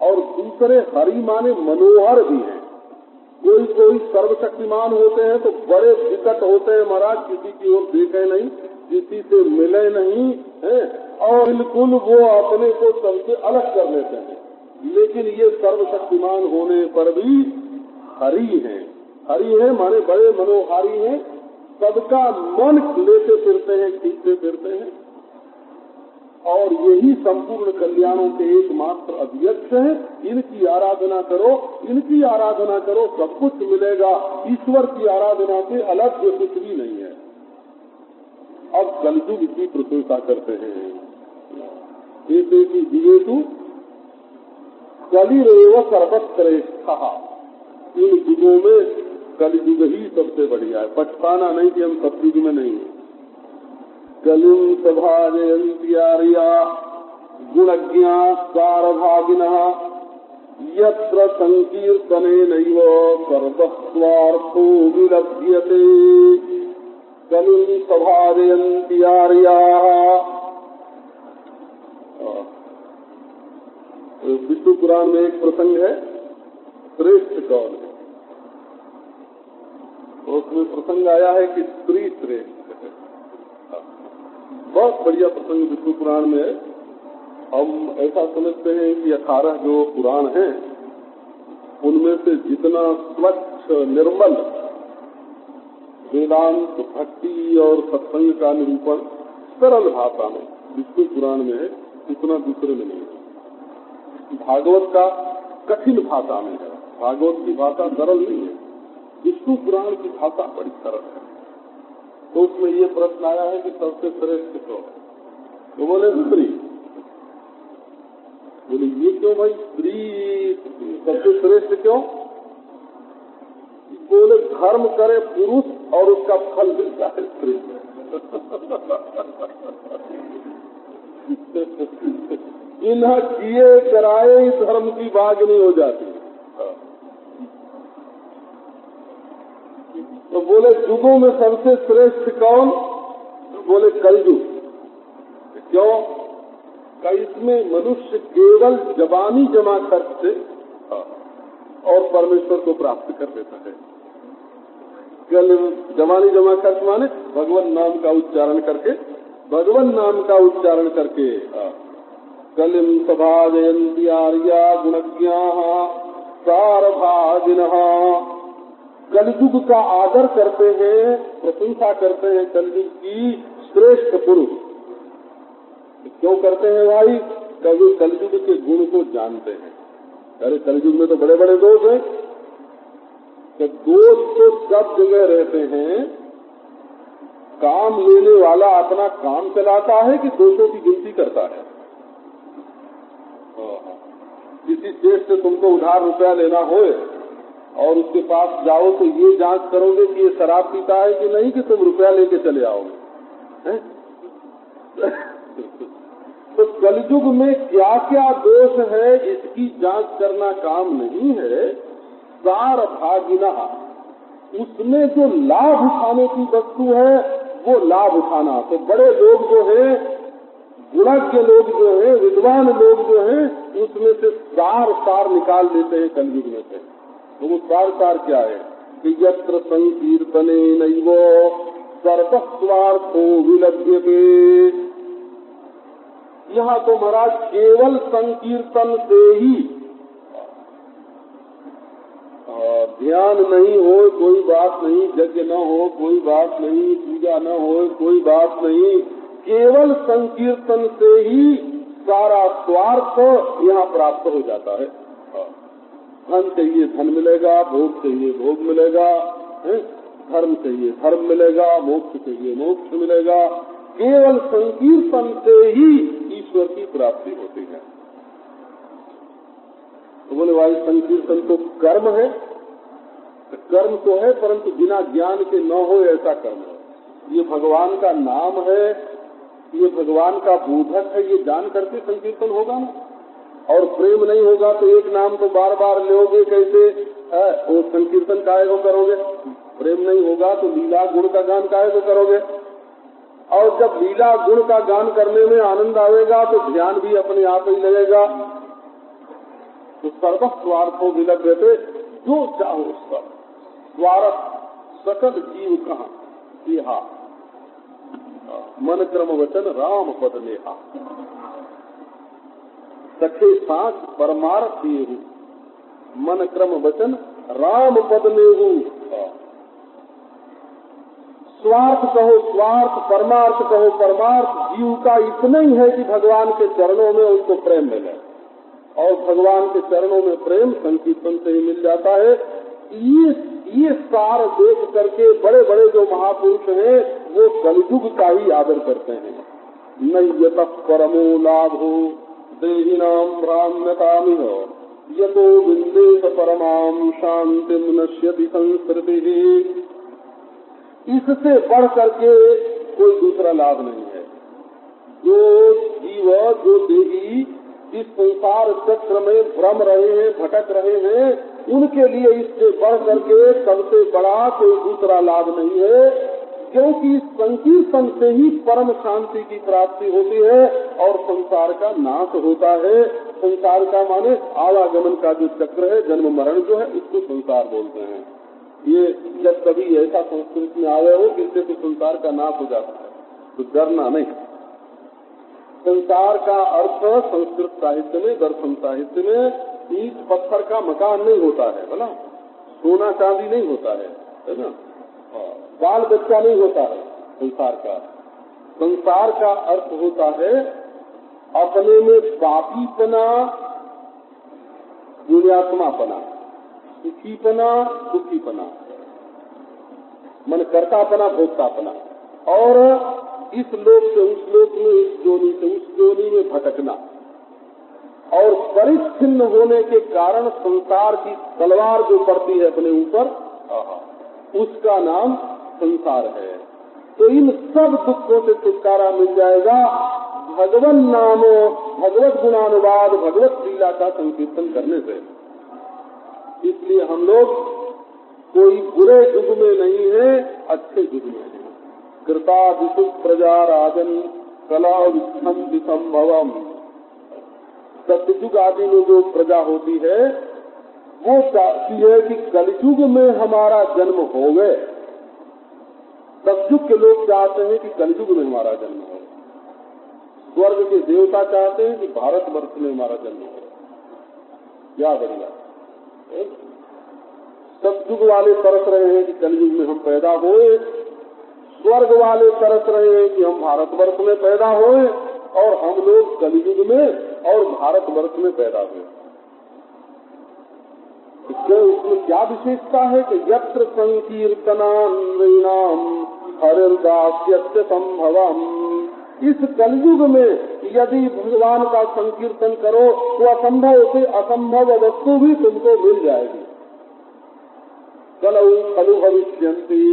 और दूसरे हरि माने मनोहर भी है। कोई कोई सर्वशक्तिमान होते हैं तो बड़े विकट होते हैं महाराज, किसी की ओर देखे नहीं, किसी से मिले नहीं है, और बिल्कुल वो अपने को सबसे अलग कर लेते हैं। लेकिन ये सर्वशक्तिमान होने पर भी हरि है। हरि है माने बड़े मनोहारी हैं, सबका मन लेते फिरते हैं, खींचते फिरते हैं, और यही संपूर्ण कल्याणों के एकमात्र अध्यक्ष हैं। इनकी आराधना करो, इनकी आराधना करो, सब कुछ मिलेगा। ईश्वर की आराधना से अलग जो कुछ भी नहीं है। अब कलयुग की प्रशंसा करते हैं। ऐसे की जीवेतु कलिरेव सर्वश्रेष्ठ। इन युगों में कलयुग ही सबसे बढ़िया है। पछताना नहीं कि हम सतयुग में नहीं है। कलिं सभाजयन्त्यार्या गुणज्ञा सारभागिनः यत्र संकीर्तनेनैव सर्वस्वार्थो विलभ्यते। कलिं सभाजयन्त्यार्याः। विष्णु पुराण में एक प्रसंग है, श्रेष्ठ कौन है? उसमें प्रसंग आया है कि स्त्री श्रेष्ठ है। बहुत बढ़िया प्रसंग विष्णु पुराण में है। हम ऐसा समझते हैं कि 18 जो पुराण हैं उनमें से जितना स्वच्छ निर्मल वेदांत भक्ति और सत्संग का निरूपण सरल भाषा में विष्णु पुराण में है उतना दूसरे में नहीं है। भागवत का कठिन भाषा में है। भागवत की भाषा सरल नहीं है, विष्णु पुराण की भाषा बड़ी सरल है। तो उसमें ये प्रश्न आया है कि सबसे श्रेष्ठ क्यों? तो बोले स्त्री। बोले ये क्यों भाई, स्त्री सबसे श्रेष्ठ क्यों? बोले धर्म करे पुरुष और उसका फल मिलता है स्त्री। इन्हें किए कराए ही धर्म की बागनी हो जाती है। तो बोले युगों में सबसे श्रेष्ठ कौन? बोले कलयुग। क्यों? का इसमें मनुष्य केवल जबानी जमा खर्च से और परमेश्वर को प्राप्त कर देता है। केवल जबानी जमा खर्च माने भगवान नाम का उच्चारण करके, भगवान नाम का उच्चारण करके कलिम सभा जयंती आर्या गुणज्ञा सारभागिनः। कलयुग का आदर करते हैं, प्रशंसा करते हैं कलयुग की श्रेष्ठ पुरुष। क्यों करते हैं भाई? कभी कलयुग के गुण को जानते हैं। अरे कलयुग में तो बड़े बड़े दोष हैं। तो दोष तो सब जगह रहते हैं। काम लेने वाला अपना काम चलाता है कि दोषों की गिनती करता है? किसी सेठ से तुमको उधार रुपया लेना होए और उसके पास जाओ तो ये जांच करोगे कि ये शराब पीता है कि नहीं, कि तुम रुपया लेके चले आओगे? तो कलयुग में क्या क्या दोष है इसकी जांच करना काम नहीं है। सार भागिना, उसमें जो लाभ उठाने की वस्तु है वो लाभ उठाना। तो बड़े लोग जो हैं, गुणज्ञ लोग जो हैं, विद्वान लोग जो हैं, उसमें से सार निकाल देते हैं कलयुग में से। तो वो सार क्या है कि यत्र संकीर्तने नैव सर्वस्वार्थो विलभ्यते। यहाँ तो महाराज केवल संकीर्तन से ही ध्यान नहीं हो कोई बात नहीं, यज्ञ न हो कोई बात नहीं, पूजा न हो कोई बात नहीं, केवल संकीर्तन से ही सारा स्वार्थ यहाँ प्राप्त हो जाता है। धन चाहिए धन मिलेगा, भोग चाहिए भोग मिलेगा, धर्म चाहिए धर्म मिलेगा, मोक्ष चाहिए मोक्ष मिलेगा। केवल संकीर्तन से ही ईश्वर की प्राप्ति होती है। तो बोले भाई संकीर्तन तो कर्म है। कर्म तो है परंतु बिना ज्ञान के न हो ऐसा कर्म है। ये भगवान का नाम है, ये भगवान का बोधक है, ये जान करके संकीर्तन होगा ना। और प्रेम नहीं होगा तो एक नाम तो बार बार लोगे कैसे? वो संकीर्तन काहे को करोगे? प्रेम नहीं होगा तो लीला गुण का गान काहे को करोगे? और जब लीला गुण का गान करने में आनंद आएगा तो ध्यान भी अपने आप ही लगेगा। तो सर्वस्वार्थो विलभ्यते, जो चाहो सब स्वार्थ सकल जीव कहाँ येहा, मन क्रम वचन राम पद नेहा। सखे सांस परमार्थ येहु, मन क्रम वचन राम पद नेहु। स्वार्थ कहो स्वार्थ, परमार्थ कहो परमार्थ, जीव का इतना ही है कि भगवान के चरणों में उसको प्रेम मिले। और भगवान के चरणों में प्रेम संकीर्तन से ही मिल जाता है। ये सार देख करके बड़े बड़े जो महापुरुष हैं वो कलयुग का ही आदर करते हैं। नय्यत परमो लाभो देहिनाम भ्राम्यतामिह, यतो विन्देत परमाम शांतिम नश्यति संस्कृतिः। इससे बढ़ करके कोई दूसरा लाभ नहीं है। जो जीव जो देही इस संसार चक्र में भ्रम रहे हैं, भटक रहे हैं, उनके लिए इससे बढ़ करके सबसे बड़ा कोई दूसरा लाभ नहीं है। क्योंकि इस संकीर्तन से ही परम शांति की प्राप्ति होती है और संसार का नाश होता है। संसार का माने आवागमन का जो चक्र है, जन्म मरण जो है, इसको संसार बोलते हैं। ये जब कभी ऐसा संस्कृत में आ गए हो कि इससे तो संसार का नाश हो जाता है, तो डरना नहीं। संसार का अर्थ संस्कृत साहित्य में, दर्शन साहित्य में ईंट पत्थर का मकान नहीं होता है ना, सोना चांदी नहीं होता है ना, बाल बच्चा नहीं होता है। संसार का अर्थ होता है अपने में पापीपना, पुण्यात्मापना, सुखीपना, दुखीपना, मन कर्तापना, भोक्तापना, और इस लोक से उस लोक में, इस जोनी से उस जोनी में भटकना, और परिच्छिन्न होने के कारण संसार की तलवार जो पड़ती है अपने ऊपर, उसका नाम संसार है। तो इन सब दुखों से छुटकारा मिल जाएगा भगवन नामो, भगवत गुणानुवाद, भगवत लीला का संकीर्तन करने से। इसलिए हम लोग कोई बुरे युग में नहीं है, अच्छे युग में है। कृता विशु प्रजा राजन कला विच्छन्ति संभवम। सत्ययुग आदि में जो प्रजा होती है वो चाहती है कि कलयुग में हमारा जन्म हो गए। सतयुग के लोग चाहते हैं कि कलयुग में हमारा जन्म हो। स्वर्ग के देवता चाहते हैं कि भारतवर्ष में हमारा जन्म हो। क्या बढ़िया। सतयुग वाले तरस रहे हैं कि कलयुग में हम पैदा होए, स्वर्ग वाले तरस रहे हैं कि हम भारतवर्ष में पैदा होए, और हम लोग कलयुग में और भारतवर्ष में पैदा हुए। इसमें क्या विशेषता है कि यत्र संकीर्तनान्वयिनाम हरिर्दास्यस्य संभवम। इस कलयुग में यदि भगवान का संकीर्तन करो तो असंभव से असंभव वस्तु भी तुमको मिल जाएगी। कलौ खलु भविष्यन्ति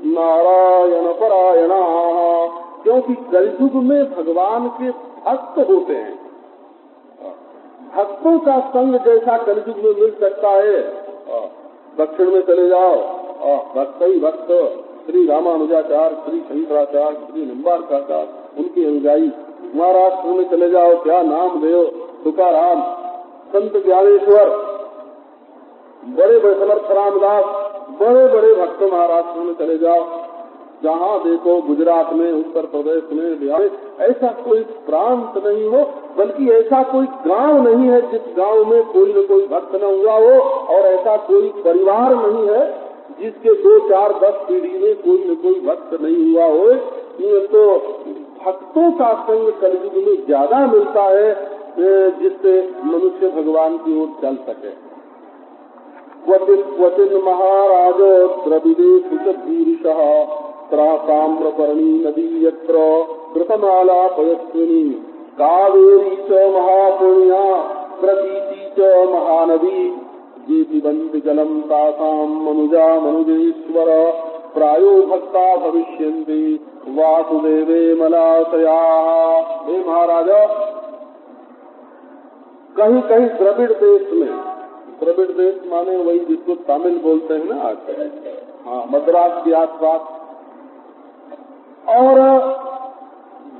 नारायण परायणा। क्योंकि कलयुग में भगवान के भक्त होते हैं। भक्तों का संग जैसा कलयुग में मिल सकता है, दक्षिण में चले जाओ, भक्त ही भक्त, श्री रामानुजाचार्य, श्री शंकराचार्य, श्री निम्बारकाचार्य, उनके अनुयायी। महाराष्ट्र में चले जाओ, क्या नामदेव, तुकाराम, संत ज्ञानेश्वर, बड़े बड़े समर्थ रामदास, बड़े बड़े भक्त महाराष्ट्र में चले जाओ। जहाँ देखो, गुजरात में, उत्तर प्रदेश में, बिहार में, ऐसा कोई प्रांत नहीं हो, बल्कि ऐसा कोई गांव नहीं है जिस गांव में कोई न कोई भक्त न हुआ हो, और ऐसा कोई परिवार नहीं है जिसके 2, 4, 10 पीढ़ी में कोई न कोई भक्त नहीं हुआ हो। ये तो भक्तों का संग कलयुग में ज्यादा मिलता है, जिससे मनुष्य भगवान की ओर चल सके। क्वचिन महाराज द्रविदेशु च भूरिशः ताम्रपर्णी नदी यत्र कृतमाला पयस्विनी कावेरी च महापुण्या प्रतीति च महानदी ये पिबन्ति जलम तासां मनुजा मनुजेश्वर प्रायो भक्ता भविष्यन्ति वासुदेवे मलाशया। हे महाराजा, कहीं कहीं द्रविड़ देश में, द्रविड़ देश माने वही जिसको तमिल बोलते हैं ना आज, हाँ, मद्रास के आसपास, और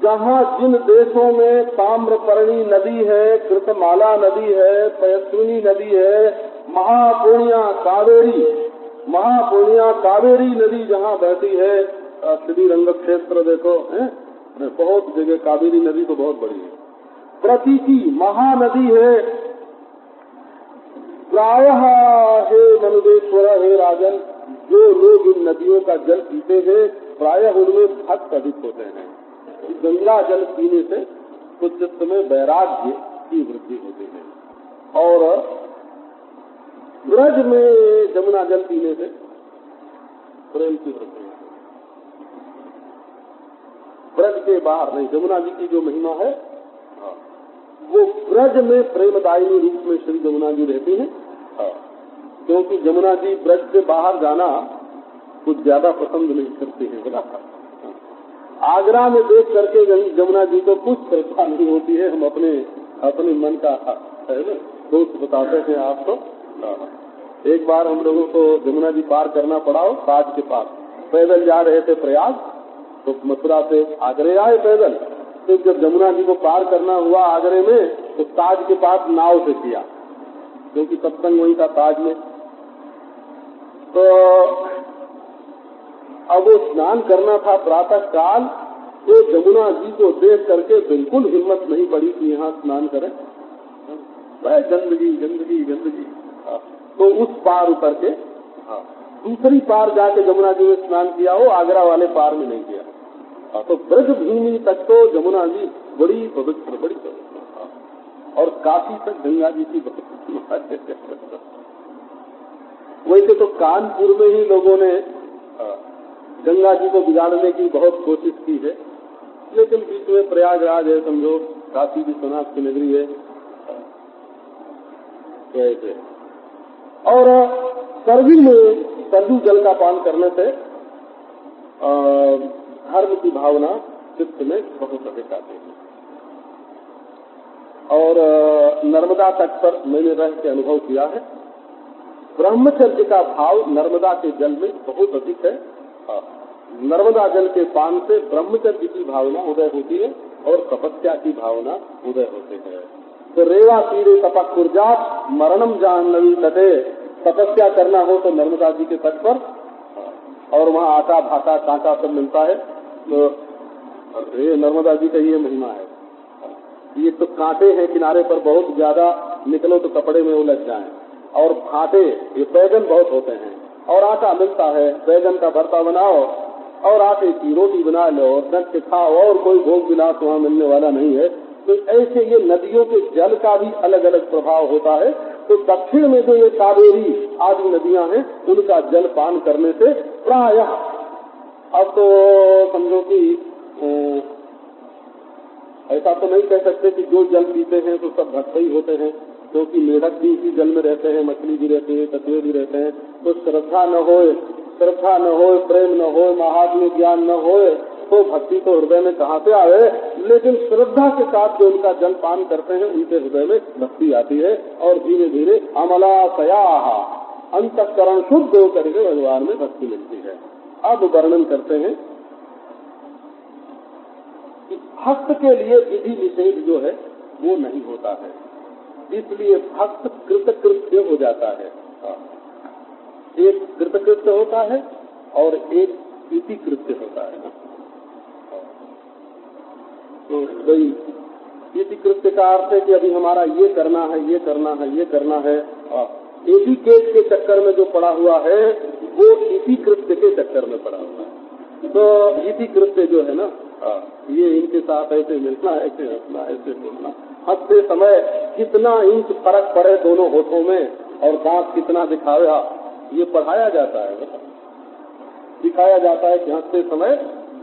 जहाँ जिन देशों में ताम्रपर्णी नदी है, कृतमाला नदी है, पयस्विनी नदी है, महापुण्या कावेरी नदी जहाँ बहती है, श्री रंग क्षेत्र देखो है, बहुत जगह कावेरी नदी तो बहुत बड़ी है। प्रतीति महानदी है। प्रायः हे मनुदेश्वर, हे राजन, जो लोग इन नदियों का जल पीते हैं प्रायः उनमें भक्त अधिक होते हैं। गंगा जल पीने से तो चित्त में वैराग्य की वृद्धि होती है, और ब्रज में जमुना जल पीने से प्रेम की वृद्धि होती है। ब्रज के बाहर नहीं, जमुना जी की जो महिमा है वो ब्रज में प्रेमदायिनी रूप में श्री जमुना जी रहती है, क्योंकि जमुना जी ब्रज से बाहर जाना कुछ ज्यादा पसंद नहीं करती है। बता, आगरा में देख करके जमुना जी को कुछ परेशान नहीं होती है। हम अपने मन का है ना दोस्त बताते थे आपको। एक बार हम लोगों को जमुना जी पार करना पड़ा हो ताज के पास, पैदल जा रहे थे प्रयाग, तो मथुरा से आगरे आए पैदल। तो जब जमुना जी को पार करना हुआ आगरे में, तो ताज के पास नाव से किया, क्योंकि सत्संग वहीं था ताज में। तो अब वो स्नान करना था प्रातः काल, तो जमुना जी को देख करके बिल्कुल हिम्मत नहीं पड़ी कि यहाँ स्नान करें। वह गंदगी गंदगी गंदगी। तो उस पार उतर के दूसरी पार जाके जमुना जी में स्नान किया हो, आगरा वाले पार में नहीं किया। तो ब्रज भूमि तक तो जमुना जी बड़ी पवित्र, बड़ी पवित्र, और काशी तक गंगा जी की बहुत। वैसे तो कानपुर में ही लोगों ने गंगा जी को बिगाड़ने की बहुत कोशिश की है, लेकिन बीच में प्रयागराज है, समझो काशी विश्वनाथ की नगरी है, तो ऐसे। और सरयू में सरयू जल का पान करने से धर्म की भावना चित्त में बहुत अधिक आती है। और नर्मदा तट पर मैंने रह के अनुभव किया है, ब्रह्मचर्य का भाव नर्मदा के जल में बहुत अधिक है। नर्मदा जल के पान से ब्रह्मचर्य की भावना उदय होती है और तपस्या की भावना उदय होती है। तो रेवा तीरे तपक कुर्जात मरणम जाह्नवी तटे, तपस्या करना हो तो नर्मदा जी के तट पर, और वहाँ आटा भाटा कांटा सब मिलता है। तो ये नर्मदा जी का ये महिमा है। ये तो कांटे हैं किनारे पर, बहुत ज्यादा निकलो तो कपड़े में उलझ जाएं, और भाटे ये बैगन बहुत होते हैं, और आटा मिलता है, बैगन का भरता बनाओ और आटे की रोटी बना लो और डट के खाओ, और कोई भोग विलास वहाँ मिलने वाला नहीं है। तो ऐसे ये नदियों के जल का भी अलग अलग प्रभाव होता है। तो दक्षिण में जो ये कावेरी आदि नदियां हैं, उनका जल पान करने से प्रायः, अब तो समझो कि ऐसा तो नहीं कह सकते कि जो जल पीते हैं तो सब भक्त ही होते हैं, क्योंकि मेढक भी इसी जल में रहते हैं, मछली भी रहते हैं, कछुए भी रहते हैं। तो श्रद्धा न होए, प्रेम न होए, महात्म्य ज्ञान न होए, तो भक्ति तो हृदय में कहाँ से आवे। लेकिन श्रद्धा के साथ जो उनका जल पान करते हैं, उनके हृदय में भक्ति आती है, और धीरे धीरे अमलाशया अंतःकरण शुद्ध होकर के भगवान में भक्ति मिलती है। अब वर्णन करते हैं कि भक्त के लिए विधि निषेध जो है वो नहीं होता है, इसलिए भक्त कृतकृत्य हो जाता है। एक कृतकृत्य होता है और एक इति कृत्य होता है। तो भाई इति कृत्य का अर्थ है कि अभी हमारा ये करना है, ये करना है, ये करना है। एटिकेट के चक्कर में जो पड़ा हुआ है वो इति कृत्य के चक्कर में पड़ा हुआ है। तो इति कृत्य जो है ना, ये इनके साथ ऐसे मिलना, ऐसे हंसना, ऐसे बोलना, हंसते समय कितना इंच फर्क पड़े दोनों होठों में, और दांत कितना दिखावे, ये पढ़ाया जाता है, दिखाया जाता है कि हंसते समय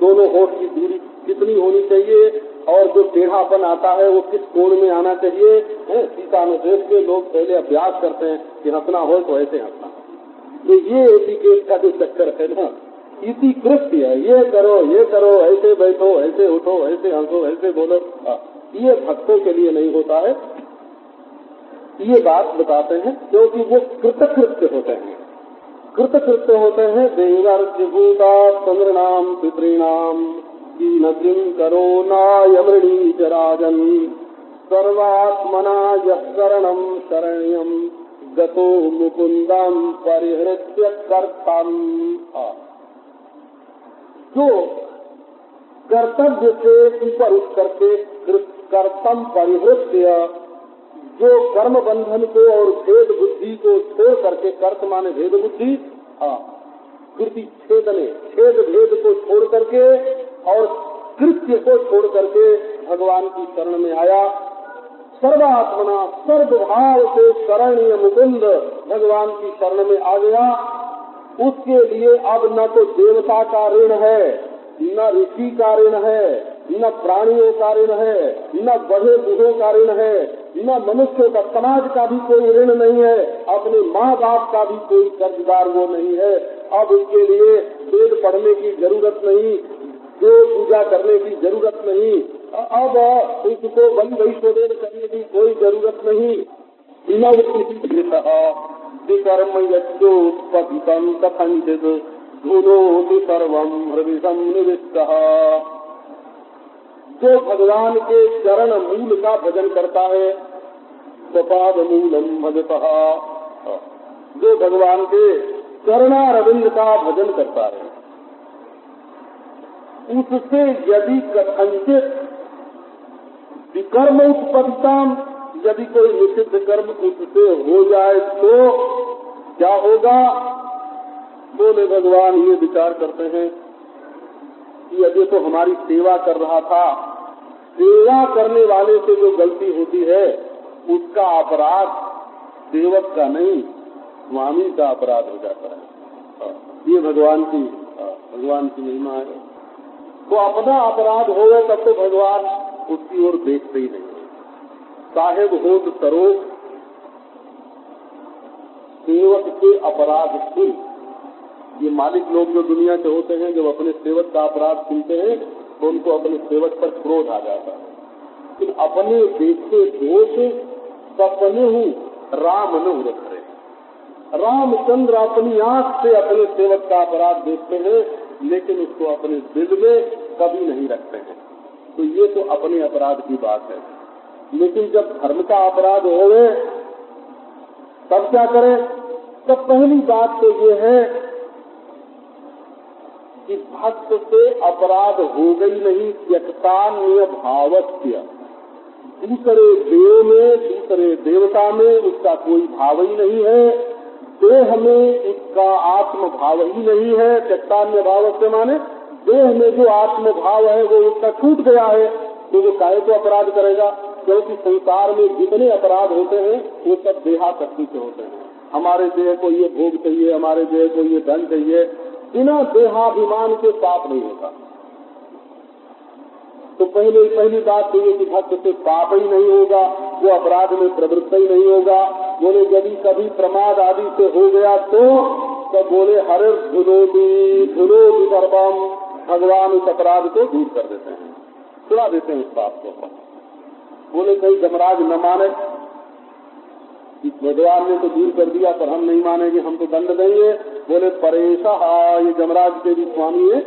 दोनों होठ की दूरी कितनी होनी चाहिए, और जो टेढ़ापन आता है वो किस कोण में आना चाहिए। शीशानुदेश के लोग पहले अभ्यास करते हैं कि हंसना हो तो ऐसे हंसना। तो ये एटिकेट का जो चक्कर है ना, इति कृत्य है, ये करो, ऐसे बैठो, ऐसे उठो, ऐसे हंसो, ऐसे बोलो, ये भक्तों के लिए नहीं होता है। ये बात बताते हैं क्योंकि वो कृतकृत्य होते हैं। कृतकृत्य होते हैं देवर्षभूता चंद्रनाम पितृणाम कीनतिम करो नायमृणी जराजन सर्वात्मना यरणम शरण्यम गतो मुकुंदम परिहृत्य कर्तम। जो कर्तव्य से ऊपर उठ करके कर्तम परिहृत्य, जो कर्म बंधन को और भेद बुद्धि को छोड़ करके, कर्त माने भेद बुद्धि, कृति छेदने, छेद भेद को छोड़ करके और कृत्य को छोड़ करके भगवान की शरण में आया। सर्वात्मना सर्वभाव से शरणीय मुकुंद भगवान की शरण में आ गया। उसके लिए अब न तो देवता का ऋण है, न ऋषि का ऋण है, न प्राणियों का ऋण है, न बड़े बूढ़ों का ऋण है, न मनुष्यों का, समाज का भी कोई ऋण नहीं है, अपने माँ बाप का भी कोई कर्जदार वो नहीं है। अब उसके लिए वेद पढ़ने की जरूरत नहीं, देव पूजा करने की जरूरत नहीं, अब उसको बलि वैष्णव करने की कोई जरूरत नहीं। न विकर्म यज्ञोत्पथितं कथंचित् धुनोति सर्वं हृदिशं निविष्टः। जो भगवान के चरण मूल का भजन करता है, स्वपाद मूलम भजतः, जो भगवान के चरणारविंद का भजन करता रहे। उससे यदि कथंचित विकर्म उत्पत्तिता, यदि कोई निषिद्ध कर्म उससे हो जाए तो क्या होगा? बोले भगवान ये विचार करते हैं कि यदि तो हमारी सेवा कर रहा था, सेवा करने वाले से जो गलती होती है उसका अपराध सेवक का नहीं, स्वामी का अपराध हो जाता है। ये भगवान की महिमा है। तो अपना अपराध हो गए तब तो भगवान उसकी ओर देखते ही नहीं। साहेब होत सरोग सेवक के अपराध सुन। ये मालिक लोग जो दुनिया के होते हैं, जब अपने सेवक का अपराध सुनते हैं तो उनको अपने सेवक पर क्रोध आ जाता है। लेकिन अपने देखे दोष सपने हूँ राम न रखे। रामचंद्र अपनी आंख से अपने सेवक का अपराध देखते हैं, लेकिन उसको अपने दिल में कभी नहीं रखते हैं। तो ये तो अपने अपराध की बात है। लेकिन जब धर्म का अपराध हो गए तब क्या करें? तब पहली बात तो ये है कि भक्त से अपराध हो गई नहीं, त्यक्तान्य भावस्य। दूसरे देव में, दूसरे देवता में उसका कोई भाव ही नहीं है, देह में उसका आत्म भाव ही नहीं है। त्यक्तान्य भावस्य माने देह में जो आत्म भाव है वो उसका छूट गया है, तो वो काहे को अपराध करेगा? क्योंकि संसार में जितने अपराध होते हैं वो सब देहासक्ति से होते हैं। हमारे देह को ये भोग चाहिए, हमारे देह को ये धन चाहिए, बिना देहाभिमान के पाप नहीं होता। तो पहली बात तो ये कि भक्त से पाप ही नहीं होगा, वो अपराध में प्रवृत्त ही नहीं होगा। बोले यदि कभी प्रमाद आदि से हो गया तो बोले हरे धुलोदी सर्वम, भगवान उस अपराध को दूर कर देते हैं, छुड़ा देते हैं उस पाप को। बोले कहीं यमराज न माने कि भगवान ने तो दूर कर दिया पर हम नहीं मानेंगे, हम तो दंड देंगे। बोले परेशा, ये यमराज के भी स्वामी है।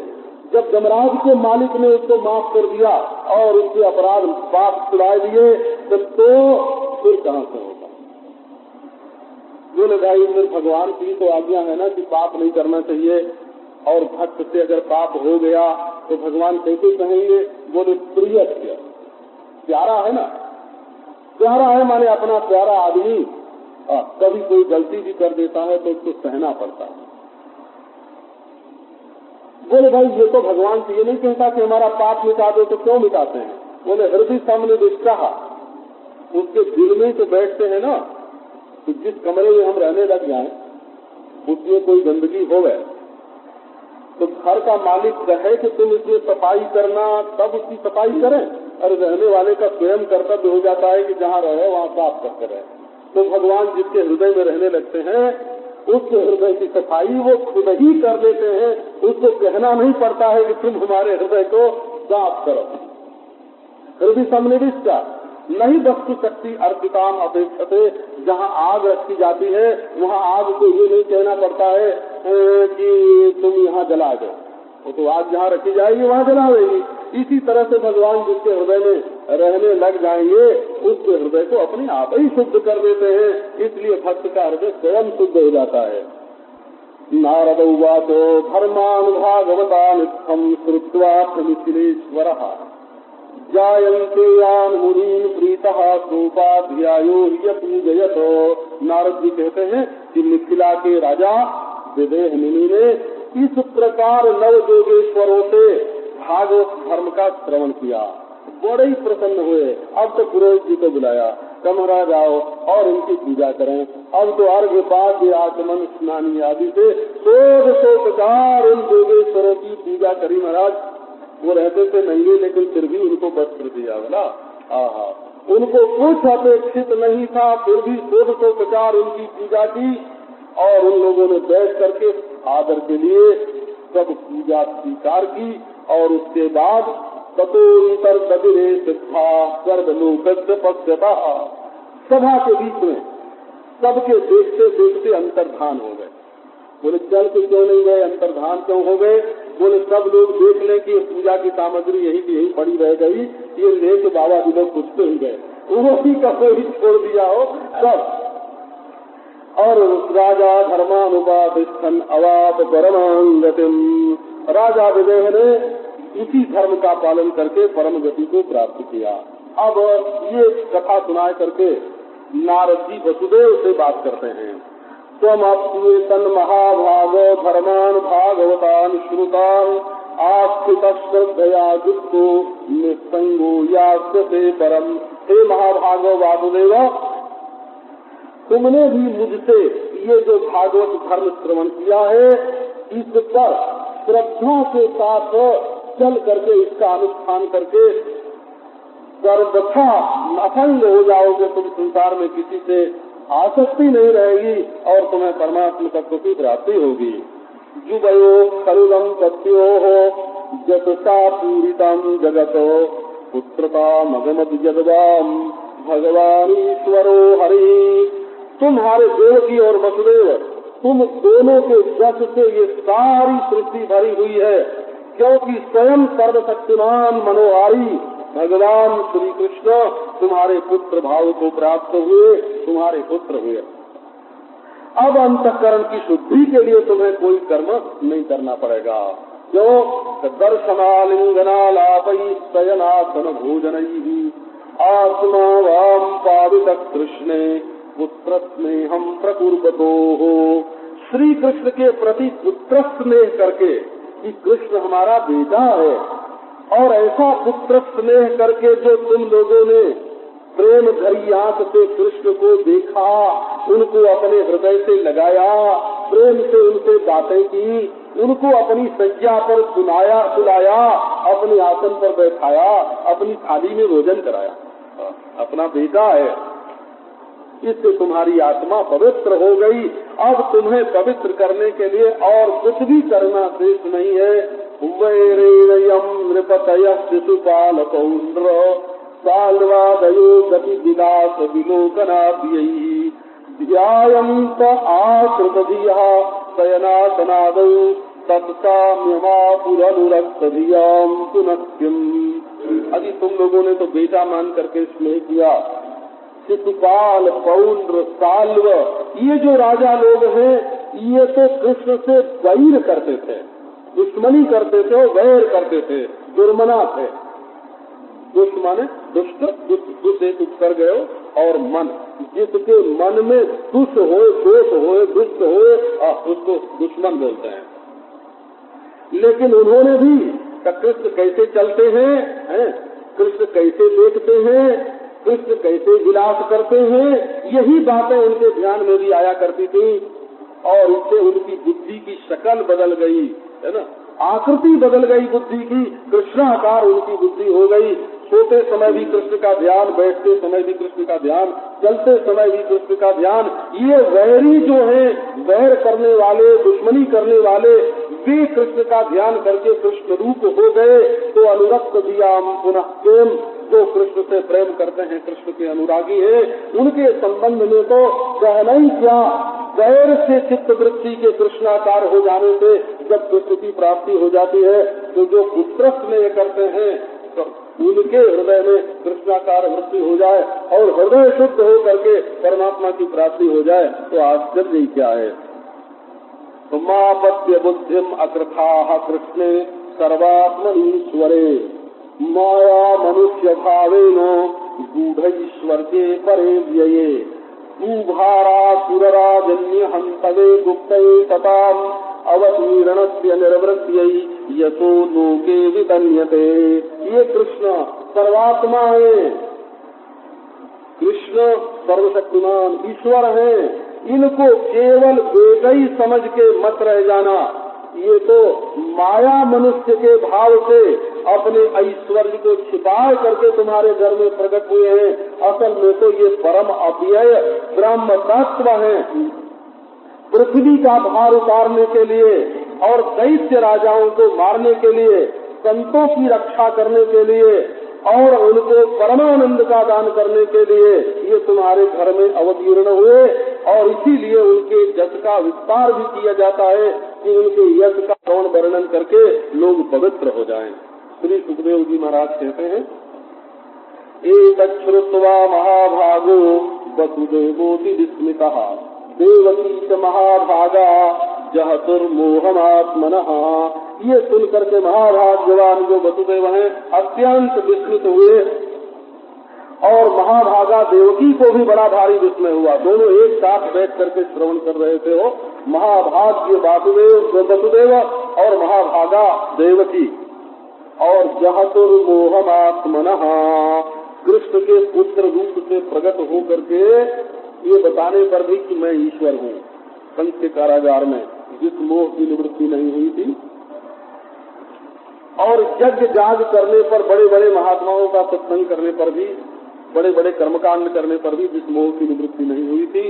जब यमराज के मालिक ने उसको माफ कर दिया और उसके अपराध पाप छुड़ा दिए तो फिर कहां से होगा? बोले भाई फिर भगवान की तो आज्ञा है ना कि पाप नहीं करना चाहिए, और भक्त से अगर पाप हो गया तो भगवान कैसे कहेंगे? बोले प्रिय प्यारा है ना, प्यारा है माने अपना प्यारा आदमी कभी कोई गलती भी कर देता है तो उसको सहना पड़ता है। बोले भाई ये तो भगवान से ये नहीं कहता कि हमारा पाप मिटा दो, तो क्यों मिटाते हैं? बोले हृदय सामने दिखता, उसके दिल में तो बैठते हैं ना। तो जिस कमरे में हम रहने लग जाएं उसमें कोई गंदगी हो गए तो घर का मालिक कहे कि तुम इसमें सफाई करना, तब उसकी सफाई करें। और रहने वाले का स्वयं कर्तव्य हो जाता है कि जहाँ रहे वहाँ साफ करते रहे। तो भगवान जिसके हृदय में रहने लगते हैं उसके हृदय की सफाई वो खुद ही कर देते हैं, उसको कहना नहीं पड़ता है कि तुम हमारे हृदय को साफ करो। हृदय सन्निविष्टा नहीं वस्तु शक्ति अर्पिताम अपेक्षते। जहाँ आग रखी जाती है वहाँ आग को ये नहीं कहना पड़ता है कि तुम यहाँ जला दो, वो तो आग जहाँ रखी जाएगी वहाँ जला देगी। इसी तरह से भगवान जिसके हृदय में रहने लग जाएंगे उसके हृदय को अपने आप ही शुद्ध कर देते हैं। इसलिए भक्त का हृदय स्वयं शुद्ध हो जाता है। नारद उवाचो धर्मानुभागवता नित्यं श्रुत्वा प्रमिथिलेश्वरः जायन्ते यान मुनीन् प्रीतः सोपाध्यायो पूजयतो। नारद जी कहते हैं कि मिथिला के राजा विदेह मुनि ने इस प्रकार नव योगेश्वरों से भागवत धर्म का श्रवण किया, बड़े ही प्रसन्न हुए। अब तो पुरोहित जी को बुलाया, कमरा जाओ और उनकी पूजा करें। अब तो अर्घ्य पाद्य आचमन स्नानी आदि से 100 उन योगेश्वरों की पूजा करी। महाराज वो रहते थे नंगे लेकिन फिर भी उनको वस्त्र दिया बोला। उनको कुछ अपेक्षित नहीं था, फिर भी 100 उनकी पूजा की और उन लोगों ने बैठ करके आदर के लिए सब पूजा स्वीकार की। और उसके बाद ततोतर कदिरे सिद्धा सर्वलोकस्य पश्यता, सभा के बीच में सबके देखते देखते अंतर्धान हो गए। बोले चल के क्यों नहीं गए, अंतर्धान क्यों हो गए? बोले सब लोग देख लें कि पूजा की सामग्री यही की यही पड़ी रह गई, ये लेके बाबा जी लोग पूछते ही गए, उन्होंने का कोई छोड़ दिया हो सब। और राजा धर्मानुपातिष्ठन् अवाप परमां गतिम्। राजा विदेह ने इसी धर्म का पालन करके परम गति को प्राप्त किया। अब ये कथा सुनाए करके नारद जी वसुदेव से बात करते हैं। त्वमप्येतन् महाभागो धर्मान् भागवतान् श्रुतान् आस्थित श्रद्धया युक्तो निस्संगो यास्यते परम। हे महाभागो वासुदेव, तुमने भी मुझसे ये जो भागवत धर्म श्रवण किया है, इस पर श्रद्धा के साथ चल करके इसका अनुष्ठान करके सर्वथा असंग हो जाओगे। तुम संसार में किसी से आसक्ति नहीं रहेगी और तुम्हें परमात्मा तत्व की प्राप्ति होगी। जुबयो खलुदम सत्यो हो जतसा पूरितम जगतो पुत्रता मगमत जगवाम भगवान ईश्वरो हरि। तुम्हारे देवकी और वसुदेव, तुम दोनों के जस से ये सारी सृष्टि भरी हुई है, क्योंकि स्वयं सर्वशक्तिमान मनोहारी भगवान श्री कृष्ण तुम्हारे पुत्र भाव को प्राप्त हुए, तुम्हारे पुत्र हुए। अब अंतःकरण की शुद्धि के लिए तुम्हें कोई कर्म नहीं करना पड़ेगा। क्यों? दर्शनालिंगनालापै शयनासन भोजनैः आत्मा वाम पावित कृष्णे पुत्र स्नेहम प्रकुर्वतो हो। श्री कृष्ण के प्रति पुत्र स्नेह करके कि कृष्ण हमारा बेटा है, और ऐसा पुत्र स्नेह करके जो तुम लोगों ने प्रेम भरी आंख से कृष्ण को देखा, उनको अपने हृदय से लगाया, प्रेम से उनसे बातें की, उनको अपनी सज्जा पर सुलाया, अपने आसन पर बैठाया, अपनी थाली में भोजन कराया, अपना बेटा है, इससे तुम्हारी आत्मा पवित्र हो गई। अब तुम्हें पवित्र करने के लिए और कुछ भी करना शेष नहीं है। वैरेयम नृपतयः शिशुपाल पौंड्र साल्वादयो गति विलास विलोकनाभ्यैः ध्यायन्त आकृतधियः शयनासनादौ तत्साम्यमापुरनुरक्त धियां पुनः। अभी तुम लोगों ने तो बेटा मान करके स्नेह किया। शिशुपाल पौंड्र साल्व, ये जो राजा लोग हैं, ये तो कृष्ण से वैर करते थे, दुश्मनी करते थे, वैर करते थे, दुर्मना थे। दुश्मन दुष्ट, दुष्ट कर गए और मन, जिसके मन में दुष्ट होए, दोष होए, दुष्ट होए, उसको दुश्मन बोलते हैं। लेकिन उन्होंने भी कृष्ण कैसे चलते हैं, कृष्ण कैसे देखते हैं, कृष्ण कैसे विलास करते हैं, यही बातें उनके ध्यान में भी आया करती थी, और इससे उनकी बुद्धि की शक्ल बदल गई, है ना, आकृति बदल गई बुद्धि की, कृष्णाकार उनकी बुद्धि हो गई। सोते समय भी कृष्ण का ध्यान, बैठते समय भी कृष्ण का ध्यान, चलते समय भी कृष्ण का ध्यान। ये वैरी जो हैं, वैर करने वाले, दुश्मनी करने वाले, वे कृष्ण का ध्यान करके कृष्ण रूप हो गए। तो अनुरक्त धियाम पुनः प्रेम, जो कृष्ण से प्रेम करते हैं, कृष्ण के अनुरागी हैं, उनके संबंध में तो कहना ही क्या। वैर से चित्त वृत्ति के कृष्णाकार हो जाने से जब कृष्ण की प्राप्ति हो जाती है, तो जो पुत्र स्नेह करते हैं तो उनके हृदय में कृष्णाकार वृत्ति हो जाए और हृदय शुद्ध हो करके परमात्मा की प्राप्ति हो जाए, तो आश्चर्य ही क्या है। तो मापत्य बुद्धिम अकृथा कृष्णे सर्वात्मनीश्वरे माया मनुष्य भावेनो गूढ़ईश्वर के परे व्यये भूभारा सुरराजन्य हंतवे गुप्ते तताम अवतीर्णस्य निर्वृत्यै यशो लोके वितन्यते। ये कृष्ण सर्वात्मा है, कृष्ण सर्वशक्तिमान ईश्वर है, इनको केवल बेटा ही समझ के मत रह जाना। ये तो माया मनुष्य के भाव से अपने ऐश्वर्य को छिपा करके तुम्हारे घर में प्रकट हुए हैं। असल में तो ये परम अव्यय ब्रह्म तत्व है। पृथ्वी का भार उतारने के लिए और दैत्य राजाओं को मारने के लिए, संतों की रक्षा करने के लिए और उनको परमानंद का दान करने के लिए ये तुम्हारे घर में अवतीर्ण हुए, और इसीलिए उनके यश का विस्तार भी किया जाता है कि उनके यश का गौण वर्णन करके लोग पवित्र हो जाएं। श्री सुखदेव जी महाराज कहते हैं, एक श्रुत्वा महाभागो वसुदेवोति विस्मितः देवकी च महाभागा जहतुर्मोहमात्मनः। ये सुन करके महाभाग्यवान जो वसुदेव हैं अत्यंत विस्मित हुए और महाभागा देवकी को भी बड़ा भारी विस्मय हुआ। दोनों एक साथ बैठ करके श्रवण कर रहे थे। वो महाभाग्य वसुदेव और महाभागा देवकी। और जहतुर्मोहमात्मनः, कृष्ण के पुत्र रूप से प्रकट हो करके ये बताने पर भी कि मैं ईश्वर हूँ, कंस के कारागार में जिस मोह की निवृत्ति नहीं हुई थी। और यज्ञ जाग करने पर, बड़े बड़े महात्माओं का सत्संग करने पर भी, बड़े बड़े कर्मकांड करने पर भी जिस मोह की निवृत्ति नहीं हुई थी,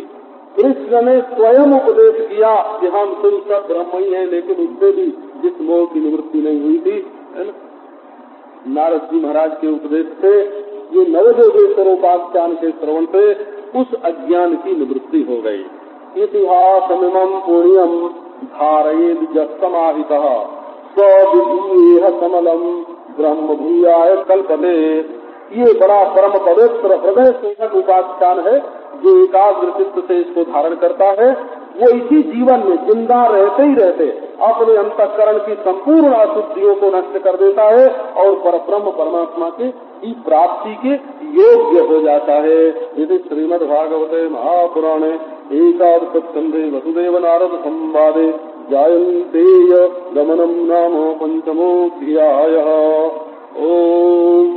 कृष्ण ने स्वयं उपदेश किया कि हम तुम सब ब्रह्म ही हैं, लेकिन उससे भी जिस मोह की निवृत्ति नहीं हुई थी, है ना, नारद जी महाराज के उपदेश से, ये नवजोगेश्वरोपाख्यान के श्रवण से उस अज्ञान की निवृत्ति हो गई। इतिहासमिमं पुण्यम धारयेद समाहितः स्विधीयेह कमलम ब्रह्म भूयाय कल्पते। ये बड़ा परम पवित्र हृदय सेवक उपाख्यान है। जो एकाग्र चित्त से इसको धारण करता है वो इसी जीवन में जिंदा रहते ही रहते अपने अंतःकरण की संपूर्ण अशुद्धियों को नष्ट कर देता है और परब्रह्म परमात्मा की प्राप्ति के योग्य हो जाता है। यदि श्रीमद् भागवते महापुराणे एकादश स्कंधे वसुदेव नारद संवादे जायन्तेय गमनम नाम पंचमोऽध्यायः। ओम